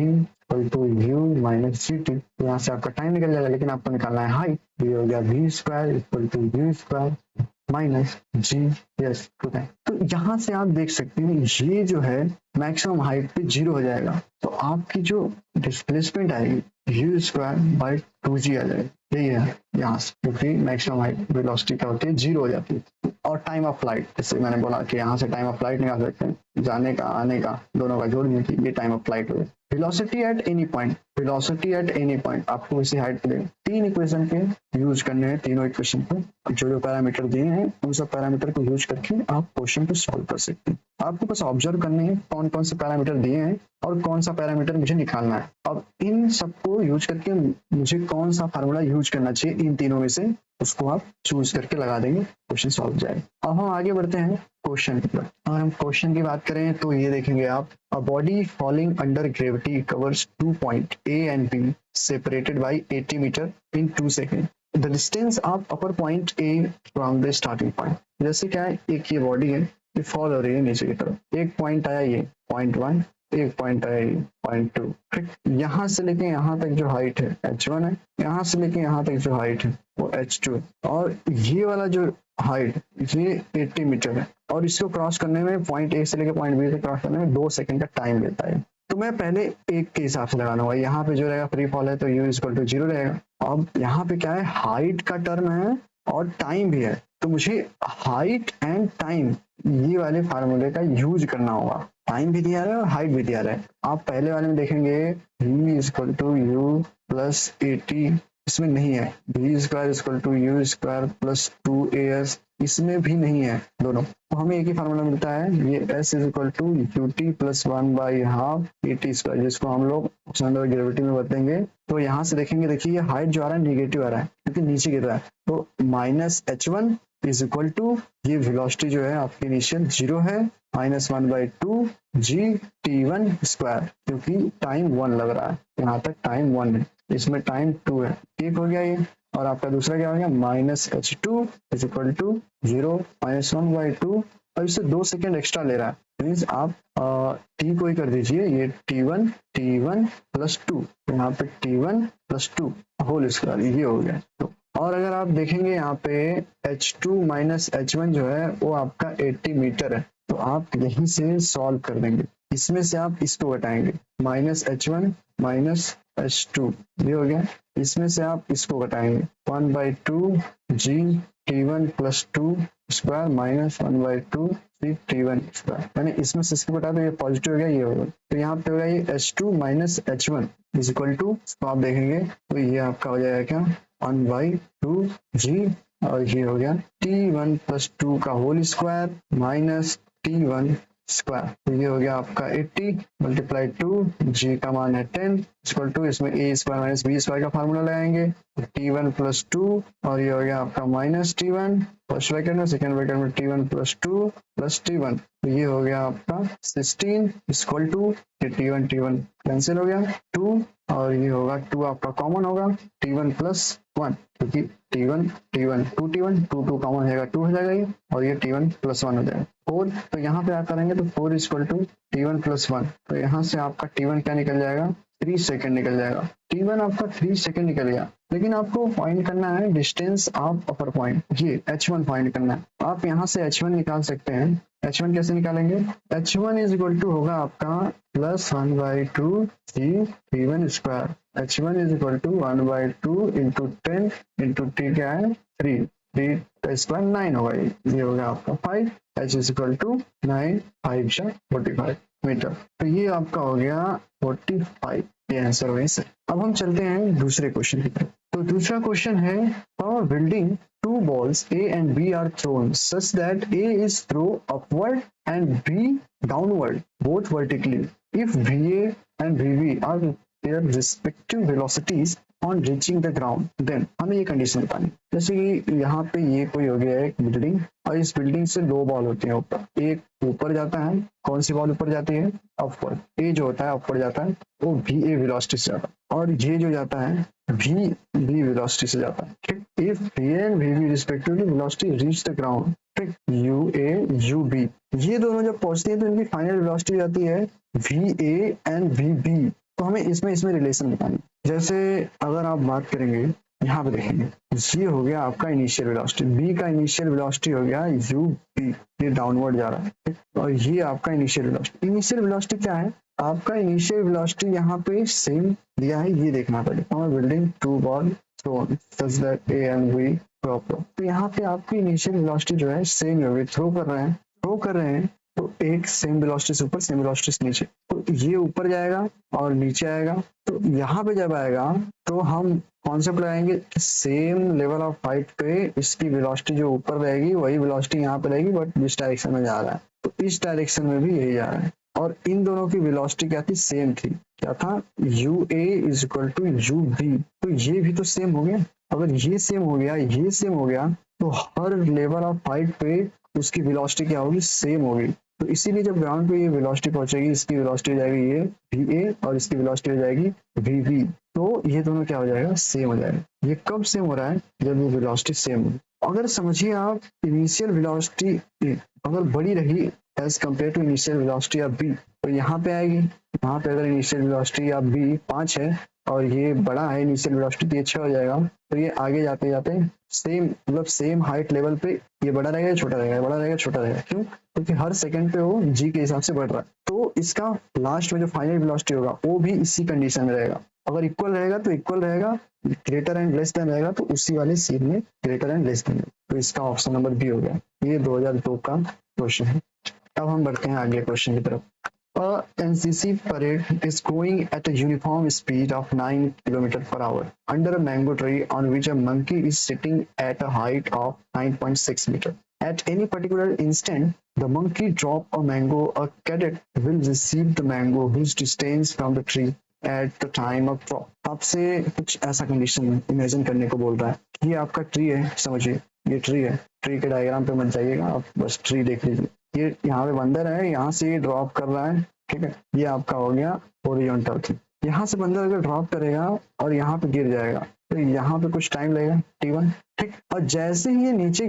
equal to u minus c t, यहाँ से आपका टाइम निकल जाएगा, लेकिन आपको निकालना है हाइट। ये हो गया v square equal to u square minus g s two time. तो यहाँ से आप देख सकते हैं ये जो है मैक्सिमम हाइट पे 0 हो जाएगा, तो आपकी जो डिस्प्लेसमेंट आएगी u स्क्वायर बाई 2g आ जाएगी। यही है यहाँ से, क्योंकि मैक्सिमम हाइट वेलोसिटी क्या होती है? 0 हो जाती है। और टाइम ऑफ फ्लाइट, जैसे मैंने बोला कि यहाँ से टाइम ऑफ फ्लाइट निकाल सकते हैं, जाने का आने का दोनों का जोड़ दें, ये टाइम ऑफ फ्लाइट हो। वेलोसिटी एट एनी पॉइंट आपको इसी हाइट पे देगा। 3 इक्वेशन के यूज करने हैं, तीनों इक्वेशन पे जो पैरामीटर दिए हैं उन सब पैरामीटर को यूज करके आप क्वेश्चन को सॉल्व कर सकते हैं। आपको बस ऑब्जर्व करने हैं कौन कौन से पैरामीटर दिए हैं और कौन सा पैरामीटर मुझे निकालना है। अब इन सबको यूज करके मुझे कौन सा फार्मूला यूज करना चाहिए इन तीनों में से, उसको आप चूज करके लगा देंगे, क्वेश्चन सॉल्व हो जाएगा। अब हम आगे बढ़ते हैं क्वेश्चन की तरफ। अगर हम क्वेश्चन की बात करें तो ये देखेंगे आप, a body falling under gravity covers 2 point A and B separated by 80 metre in 2 seconds. The distance of upper point A from the starting point. जैसे क्या है, एक ये बॉडी है, ये फॉल हो रही है नीचे की तरफ, एक पॉइंट आया ये पॉइंट 1, एक पॉइंट आया ये पॉइंट 2, ठीक। यहाँ से लेके यहाँ तक जो हाइट है h1 है, यहाँ से लेके यहाँ तक जो हाइट है वो h2 है, और ये वाला जो हाइट ये 80 मीटर है, और इसको क्रॉस करने में पॉइंट A से लेके पॉइंट B से क्रॉस करने में 2 सेकंड का टाइम लेता है। तो मैं पहले एक के हिसाब से लगाना होगा। यहाँ पे जो रहेगा फ्री फॉल है तो u इक्वल टू 0 रहेगा। अब यहाँ पे क्या है, हाइट का टर्म है और टाइम भी है, तो मुझे हाइट एंड टाइम ये वाले फार्मूले का यूज करना होगा। टाइम भी दिया है और हाइट भी दिया है। आप पहले वाले में देखेंगे v equal to u plus 80, इसमें नहीं है। v square equal to u square plus 2as, इसमें भी नहीं है दोनों। तो हमें एक ही फार्मूला मिलता है, ये s is equal to u t plus 1/12 AT square, जिसको हम लोग सेंटर ऑफ ग्रेविटी में बदलेंगे। तो यहाँ से देखेंगे, देखिए ये हाइट जो आ रहा है निगेटिव आ रहा है क्योंकि नीचे गिर रहा है, तो minus h1 is equal to, ये वेलोसिटी जो है आपकी इनिशियल 0 है, माइनस 1/2 g t1 स्क्वायर, क्योंकि टाइम 1 लग रहा है, यहाँ तक टाइम 1 है, इसमें टाइम 2 है, ठीक हो गया ये। और आपका दूसरा क्या हो गया, minus h2 is equal to 0 minus 1/2, और इससे 2 सेकेंड एक्स्ट्रा ले रहा है, मीन्स आप टी को ही कर दीजिए, ये t1 प्लस 2, यहाँ पे t1 प्लस 2 होल स्क्वायर, ये हो गया। तो और अगर आप देखेंगे यहाँ पे h2 माइनस h1 जो है वो आपका 80 मीटर है, तो आप यहीं से सॉल्व कर देंगे। इसमें से आप इसको घटाएंगे, माइनस h1 माइनस h2, ये हो गया। इसमें से आप इसको घटाएंगे, 1/2 g t1 plus 2 square minus 1/2 g t1 square, मैंने इसमें से इसको घटा, तो ये पॉजिटिव हो गया, ये होगा। तो यहाँ पे होगा ये h2 minus h1 is equal to, तो आप देखेंगे तो ये आपका हो जाएगा क्या, 1/2 g, और ये हो गया t1 प्लस 2 का whole square minus t1 square. तो ये हो गया आपका 80 मल्टीप्लाई 2, जी का मान है 10 इक्वल टू, इसमें ए स्क्वायर माइनस बी स्क्वायर का फार्मूला लगाएंगे, t1 प्लस 2 और ये हो गया आपका माइनस t1 फर्स्ट ब्रैकेट में, सेकंड ब्रैकेट में t1 प्लस 2 प्लस t1, तो ये हो गया आपका 16 इक्वल टू, ये t1 t1 कैंसिल हो गया 2 और ये होगा 2 आपका कॉमन होगा t1 प्लस 1, क्योंकि t1 t1 2t1 2 कॉमन रहेगा 2 हो जाएगा ये, और ये t1 प्लस 1 हो जाएगा 4। तो यहाँ पे आप करेंगे तो 4 इक्वल टू t1 प्लस 1, तो यहाँ से आपका t1 क्या निकल जाएगा 3 सेकंड निकल जाएगा। t1 आपका 3 सेकंड निकल गया, लेकिन आपको फाइंड करना है डिस्टेंस ऑफ अपर पॉइंट, ये h1 फाइंड करना है। आप यहाँ से h1 निकाल सकते हैं। h1 कैसे निकालेंगे, h1 इज इक्वल टू होगा आपका plus 1/2 t1 square, h1 is equal to 1/2 into 10 into t क्या है 3 का स्क्वायर 9 होगा, ये होगा आपका 5, h is equal to 9 5 45 metre. तो ये आपका हो गया 45, ये आंसर वही से। अब हम चलते हैं दूसरे क्वेश्चन की तरफ। तो दूसरा क्वेश्चन है, for building two balls A and B are thrown such that A is thrown upward and B downward both vertically. If VA and VB are their respective velocities on reaching the ground, then हमें ये कंडीशन बतानी। जैसे कि यहाँ पे ये कोई हो गया एक बिल्डिंग और इस बिल्डिंग से 2 बॉल होती है ऊपर, एक ऊपर जाता है, कौन सी बॉल ऊपर जाती है अपवर्ड, ए जो होता है ऊपर जाता है वो VA वेलोसिटी से जाता है, और ये जो जाता है VB वेलोसिटी से जाता है, ठीक। If VA and VB respectively velocity reach the ground, ठीक, UA UB ये दोनों जब पहुंचती है तो इनकी फाइनल वेलोसिटी जाती है VA and VB। तो हमें इसमें रिलेशन बतानी। जैसे अगर आप बात करेंगे यहाँ पे देखेंगे, ये हो गया आपका इनिशियल वेलोसिटी, बी का इनिशियल वेलोसिटी हो गया UB, ये डाउनवर्ड जा रहा है, और ये आपका इनिशियल वेलोसिटी। इनिशियल वेलोसिटी क्या है आपका, इनिशियल वेलोसिटी यहाँ पे सेम दिया है, ये देखना पड़ेगा, building 2 ball thrown such that A and B proper. तो यहाँ पे आपकी इनिशियल वेलोसिटी जो है सेम होगी, थ्रो कर रहे हैं तो एक सेम वेलोसिटी से ऊपर सेम वेलोसिटी से नीचे, तो ये ऊपर जाएगा और नीचे आएगा। तो यहाँ पे जब आएगा तो हम कॉन्सेप्ट लगाएंगे सेम लेवल ऑफ हाइट पे इसकी वेलोसिटी जो ऊपर रहेगी वही वेलोसिटी यहाँ पे रहेगी, बट जिस डायरेक्शन में जा रहा है तो इस डायरेक्शन में भी यही जा रहा है। और इन दोनों की वेलोसिटी क्या थी, सेम थी, क्या था UA is equal to UB। तो ये भी तो सेम हो गया, अगर ये सेम हो गया ये सेम हो गया तो हर लेवल ऑफ हाइट पे उसकी वेलोसिटी क्या होगी, सेम होगी। तो इसीलिए जब ग्राउंड पे ये वेलोसिटी पहुंचेगी, इसकी वेलोसिटी हो जाएगी ये VA और इसकी वेलोसिटी हो जाएगी VB, तो ये दोनों क्या हो जाएगा, सेम हो जाएगा। ये कब सेम हो रहा है, जब ये वेलोसिटी सेम हो। अगर समझिए आप इनिशियल वेलोसिटी अगर बड़ी रही as compare to initial velocity of B, तो यहाँ पे आएगी, यहाँ पे अगर इनिशियल वेलोसिटी ऑफ B 5 है और ये बड़ा है इनिशियल वेलोसिटी, तो ये 6 हो जाएगा। तो ये आगे जाते जाते सेम मतलब सेम हाइट लेवल पे ये बड़ा रहेगा छोटा रहेगा, बड़ा रहेगा छोटा रहेगा, क्यों, क्योंकि हर सेकंड पे वो G के हिसाब से बढ़ रहा है। तो इसका लास्ट में जो फाइनल वेलोसिटी होगा वो भी इसी कंडीशन में रहेगा, अगर इक्वल रहेगा तो इक्वल रहेगा, ग्रेटर एंड लेस देन रहेगा तो उसी वाले सीन में ग्रेटर एंड लेस देन। तो इसका ऑप्शन नंबर बी हो गया। ये 2002 का क्वेश्चन है। अब हम बढ़ते हैं अगले क्वेश्चन की तरफ। A NCC parade is going at a uniform speed of 9 km/h under a mango tree on which a monkey is sitting at a height of 9.6 meters. At any particular instant, the monkey drop a mango. A cadet will receive the mango whose distance from the tree at the time of drop. आपसे कुछ ऐसा कंडीशन इमेजिन करने को बोल रहा है। ये आपका ट्री है, समझिए ये ट्री है, ट्री के डायग्राम पे मत जाइएगा, आप बस ट्री देख लीजिए। ये यहाँ पे बंदर है, यहाँ से ये ड्रॉप कर रहा है, ठीक है, ये आपका हो गया हॉरिजॉन्टल थी। यहाँ से बंदर अगर ड्रॉप करेगा और यहाँ पे गिर जाएगा तो यहाँ पे कुछ टाइम लगेगा t1, ठीक। और जैसे ही ये नीचे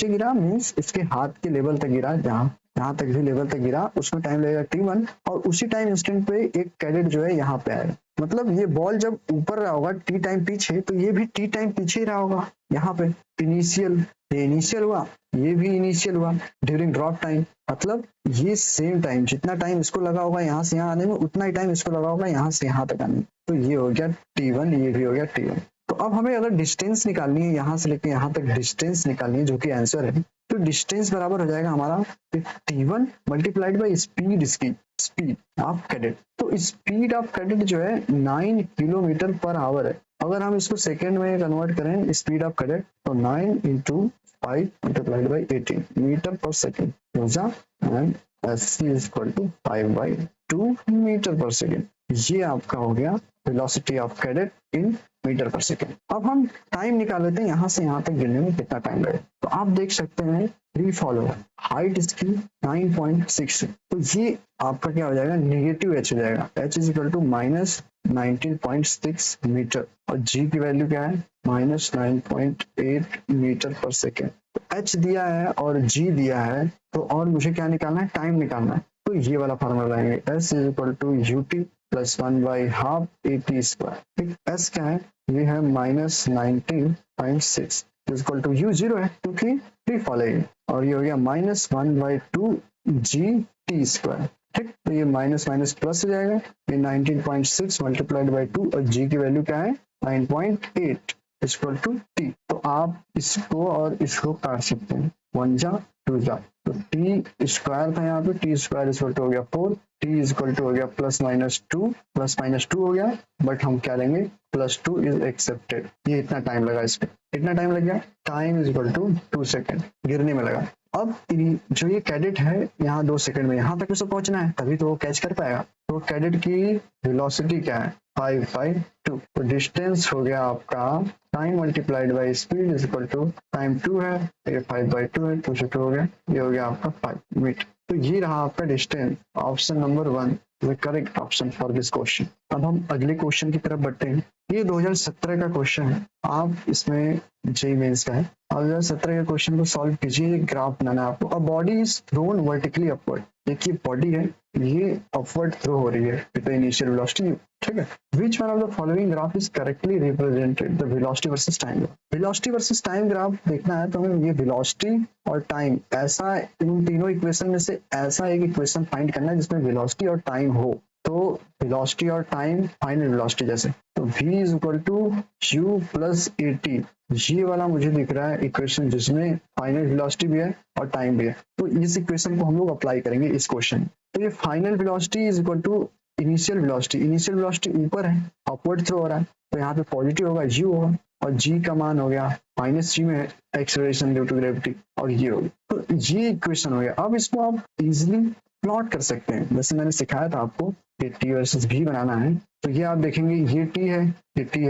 गिरा मीन्स इसके हाथ के लेवल तक गिरा, जहाँ तक भी लेवल तक गिरा उसमें टाइम लगेगा t1, और उसी टाइम इंस्टेंट पे एक कैडेट जो है यहाँ पे आएगा। मतलब ये बॉल जब ऊपर रहा होगा t टाइम पीछे, तो ये भी t टाइम पीछे ही रहा होगा। यहाँ पे ये इनिशियल हुआ, ये भी इनिशियल हुआ ड्यूरिंग ड्रॉप टाइम, मतलब ये सेम टाइम, जितना टाइम इसको लगा होगा यहाँ से यहाँ आने में उतना ही टाइम इसको लगा होगा यहाँ से यहाँ तक आने में। तो ये हो गया t1, ये भी हो गया t1। तो अब हमें अगर डिस्टेंस निकालनी है, यहाँ से लेके यहाँ तक डिस्टेंस निकालनी है, जो कि आंसर है, तो डिस्टेंस बराबर हो जाएगा हमारा t1 multiplied by speed of cadet. तो स्पीड ऑफ कैडेट जो है 9 km/h है। अगर हम इसको सेकेंड में कन्वर्ट करें स्पीड ऑफ कैडेट, तो 9 × 5 multiplied by 18 metre per second and s is equal to 5/2 metre per second. ये आपका हो गया velocity of cadet in metre per second. अब हम टाइम निकाल लेते हैं यहाँ से यहाँ तक गिरने में कितना टाइम लगेगा। तो आप देख सकते हैं फ्री फॉलो हाइट इसकी 9.6, तो ये आपका क्या हो जाएगा, नेगेटिव एच हो जाएगा। H is equal to -19.6 metre और जी की वैल्यू क्या है, -9.8 मीटर पर सेकेंड। तो एच दिया है और जी दिया है, तो और मुझे क्या निकालना है, टाइम निकालना है। तो ये वाला फॉर्मूला लगाएंगे, s is equal to u t plus 1/2 AT square. ठीक, एस क्या है, ये है -19.6 इक्वल टू यू जीरो है क्योंकि फ्री फॉल है, और ये हो गया -1/2 GT स्क्वायर। ठीक, तो ये माइनस माइनस प्लस हो जाएगा, ये 19.6 मल्टीप्लाइड बाई 2 और जी की वैल्यू क्या है 9.8 इक्वल टू टी। तो आप इसको और इसको काट सकते हैं, 1 जा 2 जा, तो टी स्क्वायर था यहाँ पे, टी स्क्वायर इक्वल टू हो गया 4, टी इक्वल टू हो गया +-2 हो गया, बट हम क्या लेंगे +2 इज एक्सेप्टेड। ये इतना टाइम लगा, इस पे इतना टाइम लग गया, time is equal to 2 second गिरने में लगा। अब जो ये कैडेट है यहाँ 2 सेकंड में यहाँ तक उसे पहुंचना है, तभी तो वो कैच कर पाएगा। तो कैडेट की वेलोसिटी क्या है 5/2, तो डिस्टेंस हो गया आपका time multiplied by speed is equal to time 2 है, ये 5/2 है, 2 से 2 हो गया, ये हो गया आपका 5 मीटर। तो ये रहा आपका distance, option number 1 the correct option for this question. अब हम अगले क्वेश्चन की तरफ बढ़ते हैं। ये 2017 का क्वेश्चन है, आप इसमें जेईई मेंस का है। अब 2017 के क्वेश्चन को सॉल्व कीजिए, ग्राफ बनाना है आपको। A body is thrown vertically upward, देखिए बॉडी है ये अपवर्ड थ्रो हो रही है विद द इनिशियल वेलोसिटी, ठीक है। Which one of the following graph is correctly represented the velocity versus time. Velocity versus time graph देखना है तो हमें ये वेलोसिटी और टाइम, ऐसा इन तीनों इक्वेशन में से ऐसा एक इक्वेशन फाइंड करना है जिसमें वेलोसिटी और टाइम हो। तो वेलोसिटी और टाइम फाइनल वेलोसिटी जैसे, तो v is equal to u plus AT, ये वाला मुझे दिख रहा है इक्वेशन जिसमें फाइनल वेलोसिटी भी है और टाइम भी है। तो इस इक्वेशन को हम लोग अप्लाई करेंगे इस क्वेश्चन। तो ये final velocity is equal to initial velocity ऊपर है, अपवर्ड थ्रो हो रहा है, तो यहाँ पे पॉजिटिव होगा u होगा, और g का मान हो गया -g में एक्सेलरेशन ड्यू टू ग्रेविटी, और ये होगा। तो ये इक्वेशन हो गया। अब इसको आप इजिली प्लॉट कर सकते हैं, जैसे मैंने सिखाया था आपको कि t वर्सेस v बनाना है। तो ये आप देखेंगे ये t है,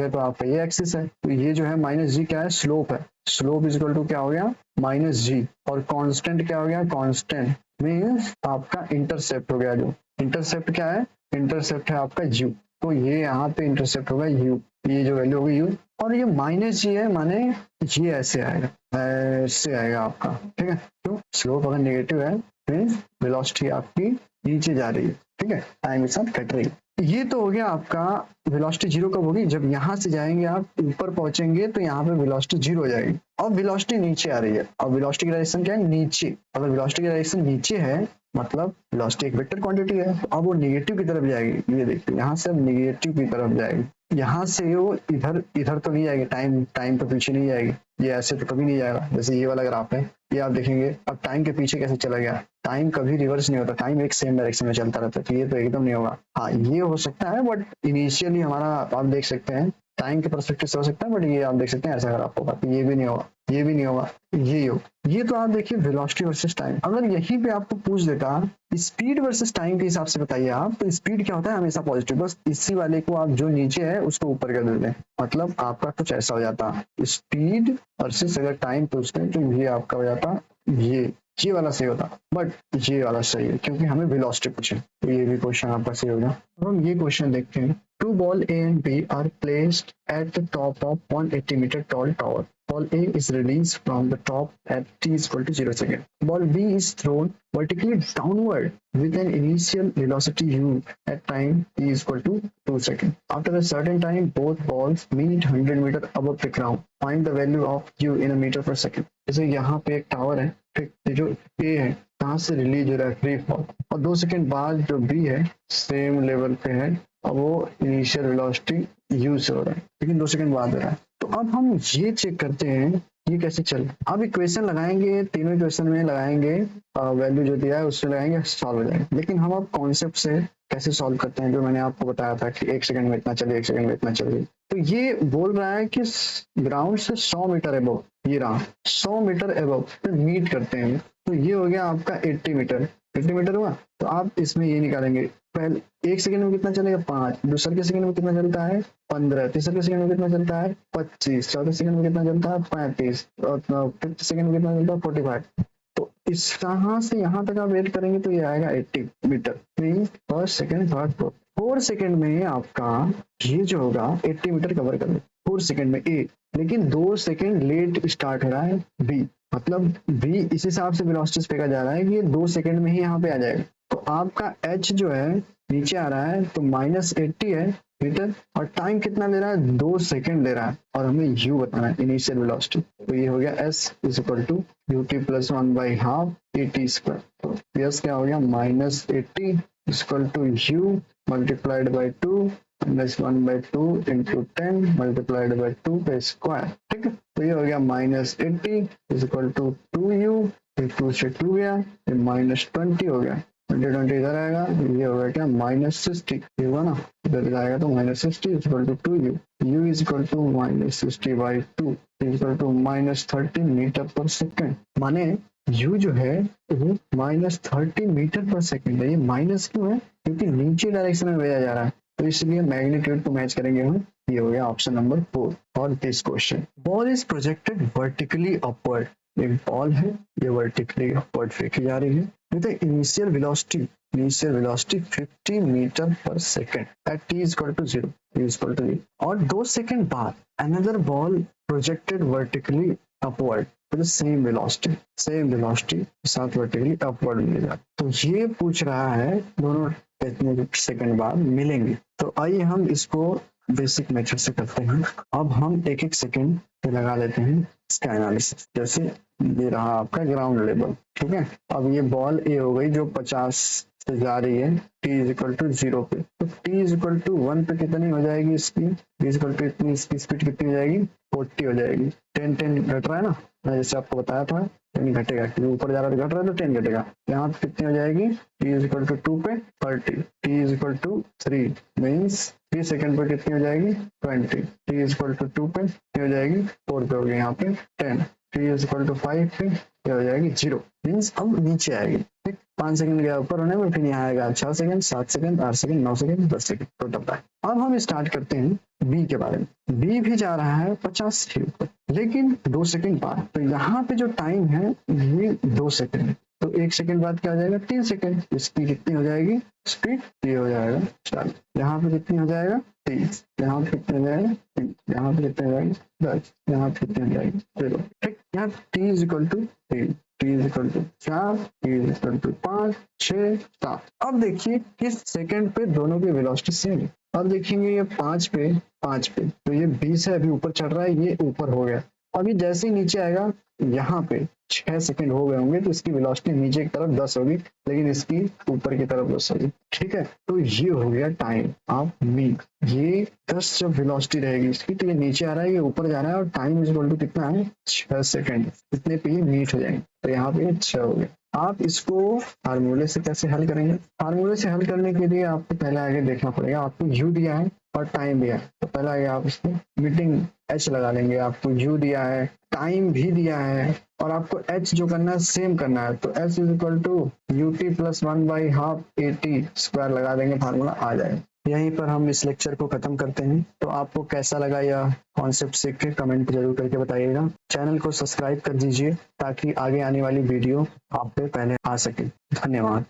तो आपका ये एक्सिस है, तो ये जो है -g क्या है, स्लोप है। स्लोप इज इक्वल टू क्या हो गया -g, और कांस्टेंट क्या हो गया, कांस्टेंट मींस आपका इंटरसेप्ट हो गया। जो इंटरसेप्ट क्या है, इंटरसेप्ट है आपका u, तो ये यहाँ पे इंटरसेप्ट होगा u, ये जो वैल्यू होगी u, और ये -g है, माने ये ऐसे आएगा आपका, ठीक है। तो स्लोप अगर नेगेटिव है वेलोसिटी आपकी नीचे जा रही है, ठीक है, टाइम के साथ घट रही है। ये तो हो गया आपका वेलोसिटी जीरो कब होगी, जब यहाँ से जाएंगे आप ऊपर पहुंचेंगे तो यहाँ पे वेलोसिटी जीरो हो जाएगी। अब वेलोसिटी नीचे आ रही है, अब वेलोसिटी की डायरेक्शन क्या है, नीचे। अगर वेलोसिटी की डायरेक्शन नीचे है मतलब वेलोसिटी एक वेक्टर क्वांटिटी है, तो अब वो नेगेटिव की तरफ जाएगी। ये देखिए यहाँ से अब नेगेटिव की तरफ जाएगी, यहाँ से वो इधर तो नहीं जाएगी, टाइम तो पीछे नहीं जाएगी, ये ऐसे तो कभी नहीं जाएगा। जैसे ये वाला ग्राफ है, ये आप देखेंगे अब टाइम के पीछे कैसे चला गया, टाइम कभी रिवर्स नहीं होता, टाइम एक सेम डायरेक्शन में चलता रहता है, तो ये तो एकदम नहीं होगा। हाँ ये हो सकता है, बट इनिशियली हमारा आप देख सकते हैं टाइम के परस्पेक्टिव से हो सकता है, बट ये आप देख सकते हैं ऐसा अगर आपको होगा, तो ये भी नहीं होगा, ये भी नहीं होगा, ये हो। ये तो आप देखिए वेलोसिटी वर्सेस टाइम। अगर यहीं पे आपको पूछ देता स्पीड वर्सेस टाइम के हिसाब से बताइए आप, तो स्पीड क्या होता है हमेशा पॉजिटिव, बस इसी वाले को आप जो नीचे है उसको ऊपर कर देते हैं, मतलब आपका कुछ ऐसा हो जाता स्पीड वर्सेस अगर टाइम पूछते हैं, तो ये आपका हो जाता ये वाला सही होता, बट ये वाला सही है क्योंकि हमें वेलोसिटी पूछे, तो ये भी क्वेश्चन आपका सही होगा। अब हम ये क्वेश्चन देखते हैं। Two ball A and B are placed at the top of 180-meter tall tower. Ball A is released from the top at t equal to 0 second. Ball B is thrown vertically downward with an initial velocity u at time t equal to 2 seconds. After a certain time, both balls meet 100 meter above the ground. Find the value of u in a meter per second. जैसे यहाँ पे एक टावर है, ठीक, ये जो A है कहाँ से रिलीज हो रहा है, फ्री फॉल, और 2 सेकंड बाद जो B है सेम लेवल पे है, अब वो इनिशियल वेलोसिटी u से हो रहा है, लेकिन 2 सेकंड बाद हो रहा है। तो अब हम ये चेक करते हैं ये कैसे चल। अब इक्वेशन लगाएंगे, तीनों इक्वेशन में लगाएंगे, वैल्यू जो दिया है उससे लगाएंगे, सॉल्व हो जाएगा। लेकिन हम अब कॉन्सेप्ट से कैसे सॉल्व करते हैं, जो मैंने आपको बताया था कि 1 सेकंड में इतना चले, 1 सेकंड में इतना चले। तो ये बोल रहा है कि ग्राउंड से 100 मीटर एबव, ये रहा 100 मीटर एबव मीट करते हैं, तो ये हो गया आपका 80 मीटर। 80 मीटर हुआ। तो आप इसमें ये निकालेंगे, पहले 1 सेकंड में कितना चलेगा 5, दूसरे के सेकंड में कितना चलता है 15, तीसरे के सेकंड में कितना चलता है 25, चौथे सेकंड में कितना चलता है 35 और फिफ्थ सेकंड में कितना चलता है 45। तो इस तरह से यहाँ तक आप वेट करेंगे तो ये आएगा 80 मीटर पर सेकंड। 4 सेकंड में आपका ये जो होगा 80 मीटर कवर कर ले 4 सेकंड में ए, लेकिन 2 सेकंड लेट स्टार्ट हो रहा है बी, मतलब बी इस हिसाब से वेलोसिटी फेंका जा रहा है कि ये 2 सेकंड में ही यहाँ पे आ जाएगा। तो आपका एच जो है नीचे आ रहा है तो -80 है मीटर और टाइम कितना ले रहा है 2 सेकंड ले रहा है और हमें यू बताना है इनिशियल वेलोसिटी। तो ये हो गया s is equal to ut plus 1/2 at square. तो एस क्या हो गया -80 equal to u multiplied by 2 -1/2 into 10 multiplied by 2 का स्क्वायर। ठीक है, तो ये हो गया -80 इज इक्वल टू 2u, 2 से 2 गया, ये -20 हो गया, 20 इधर आएगा, ये होगा क्या -60, ये होगा ना, इधर जाएगा तो -60 is equal to 2u, u is equal to -60 by 2 is equal to -30 metre per second. माने u जो है वो -30 मीटर पर सेकेंड है। ये माइनस क्यों है, क्योंकि नीचे डायरेक्शन में भेजा जा रहा है, तो इसलिए मैग्नीट्यूड को मैच करेंगे हम। ये हो गया ऑप्शन नंबर 4। और this question, ball is projected vertically upward, एक बॉल है ये वर्टिकली अपवर्ड फेंकी जा रही है with initial velocity 50 metre per second at t equal to 0, t equal to 0। और 2 सेकेंड बाद another ball projected vertically upward with same velocity के साथ वर्टिकली अपवर्ड मिलेगा। तो ये पूछ रहा है दोनों कितने सेकंड बाद मिलेंगे। तो आइए हम इसको बेसिक मेथड से करते हैं। अब हम एक एक सेकंड पे लगा लेते हैं इसका एनालिसिस। जैसे ये रहा आपका ग्राउंड लेवल, ठीक है। अब ये बॉल ए हो गई जो 50 से जा रही है t इज इक्वल टू 0 पे, तो t इज इक्वल टू 1 पे कितनी हो जाएगी इसकी, t इज इक्वल टू इतनी, इसकी स्पीड कितनी हो जाएगी 40 हो जाएगी। 10 घट रहा है ना, मैं जैसे आपको बताया था 10 घटेगा, क्योंकि ऊपर जा रहा है तो घट रहा है तो 10 घटेगा। यहाँ पे कितनी हो जाएगी t इज इक्वल टू 2 पे 30, t is equal to 3 means 3 second पर कितनी हो जाएगी 20, t इज इक्वल टू 2 पे कितनी हो जाएगी 4 पे होगी यहाँ पे 10, t इज इक्वल टू 5 पे क्या हो जाएगी 0 मीन्स अब नीचे आएगी। ठीक, 5 सेकंड गया ऊपर होने में, फिर यहाँ आएगा 6 second, 7 second, 8 second, 9 second, 10 second total. अब हम स्टार्ट करते हैं बी के बारे में। बी भी जा रहा है 50 के ऊपर लेकिन 2 सेकंड बाद, तो यहाँ पे जो टाइम है ये 2 सेकंड है, तो 1 सेकंड बाद क्या हो जाएगा 3 सेकंड, इसकी कितनी हो जाएगी स्पीड, ये हो जाएगा 40, यहाँ पे कितनी हो जाएगा 30, यहाँ पे कितनी हो जाएगा 30, यहाँ पे कितनी हो जाएगी 10, यहाँ पे कितनी हो जाएगी 0। ठीक, यहाँ t is equal to 3, t is equal to 4, t is equal to 5, 6, 7। अब देखिए किस सेकंड पे दोनों की वेलोसिटी सेम है। अब देखेंगे ये 5 पे, तो ये 20 है, अभी ऊपर चढ़ रहा है, ये ऊपर हो गया। अभी जैसे ही नीचे आएगा यहाँ पे 6 सेकंड हो गए होंगे, तो इसकी वेलोसिटी नीचे की तरफ 10 होगी, लेकिन इसकी ऊपर की तरफ 10 होगी। ठीक है, तो ये हो गया टाइम ऑफ मीन। ये 10 जब वेलोसिटी रहेगी इसकी, तो ये नीचे आ रहा है, ये ऊपर जा रहा है, और टाइम इज इक्वल टू कितना है 6 सेकंड, इतने पे ये मीट हो जाएंगे। तो यहाँ पे 6 हो गया। आप इसको फार्मूले से कैसे हल करेंगे? फार्मूले से हल करने के लिए आपको पहले आगे देखना पड़ेगा। आपको u दिया है और टाइम दिया है, तो पहले आगे आप इसको मीटिंग h लगा लेंगे। आपको u दिया है, टाइम भी दिया है, और आपको h जो करना है सेम करना है, तो s is equal to ut plus 1/2 at square लगा देंगे, फार्मूला आ जाएगा। यहीं पर हम इस लेक्चर को खत्म करते हैं। तो आपको कैसा लगा यह कॉन्सेप्ट सीख के कमेंट जरूर करके बताइएगा। चैनल को सब्सक्राइब कर दीजिए ताकि आगे आने वाली वीडियो आप पे पहले आ सके। धन्यवाद।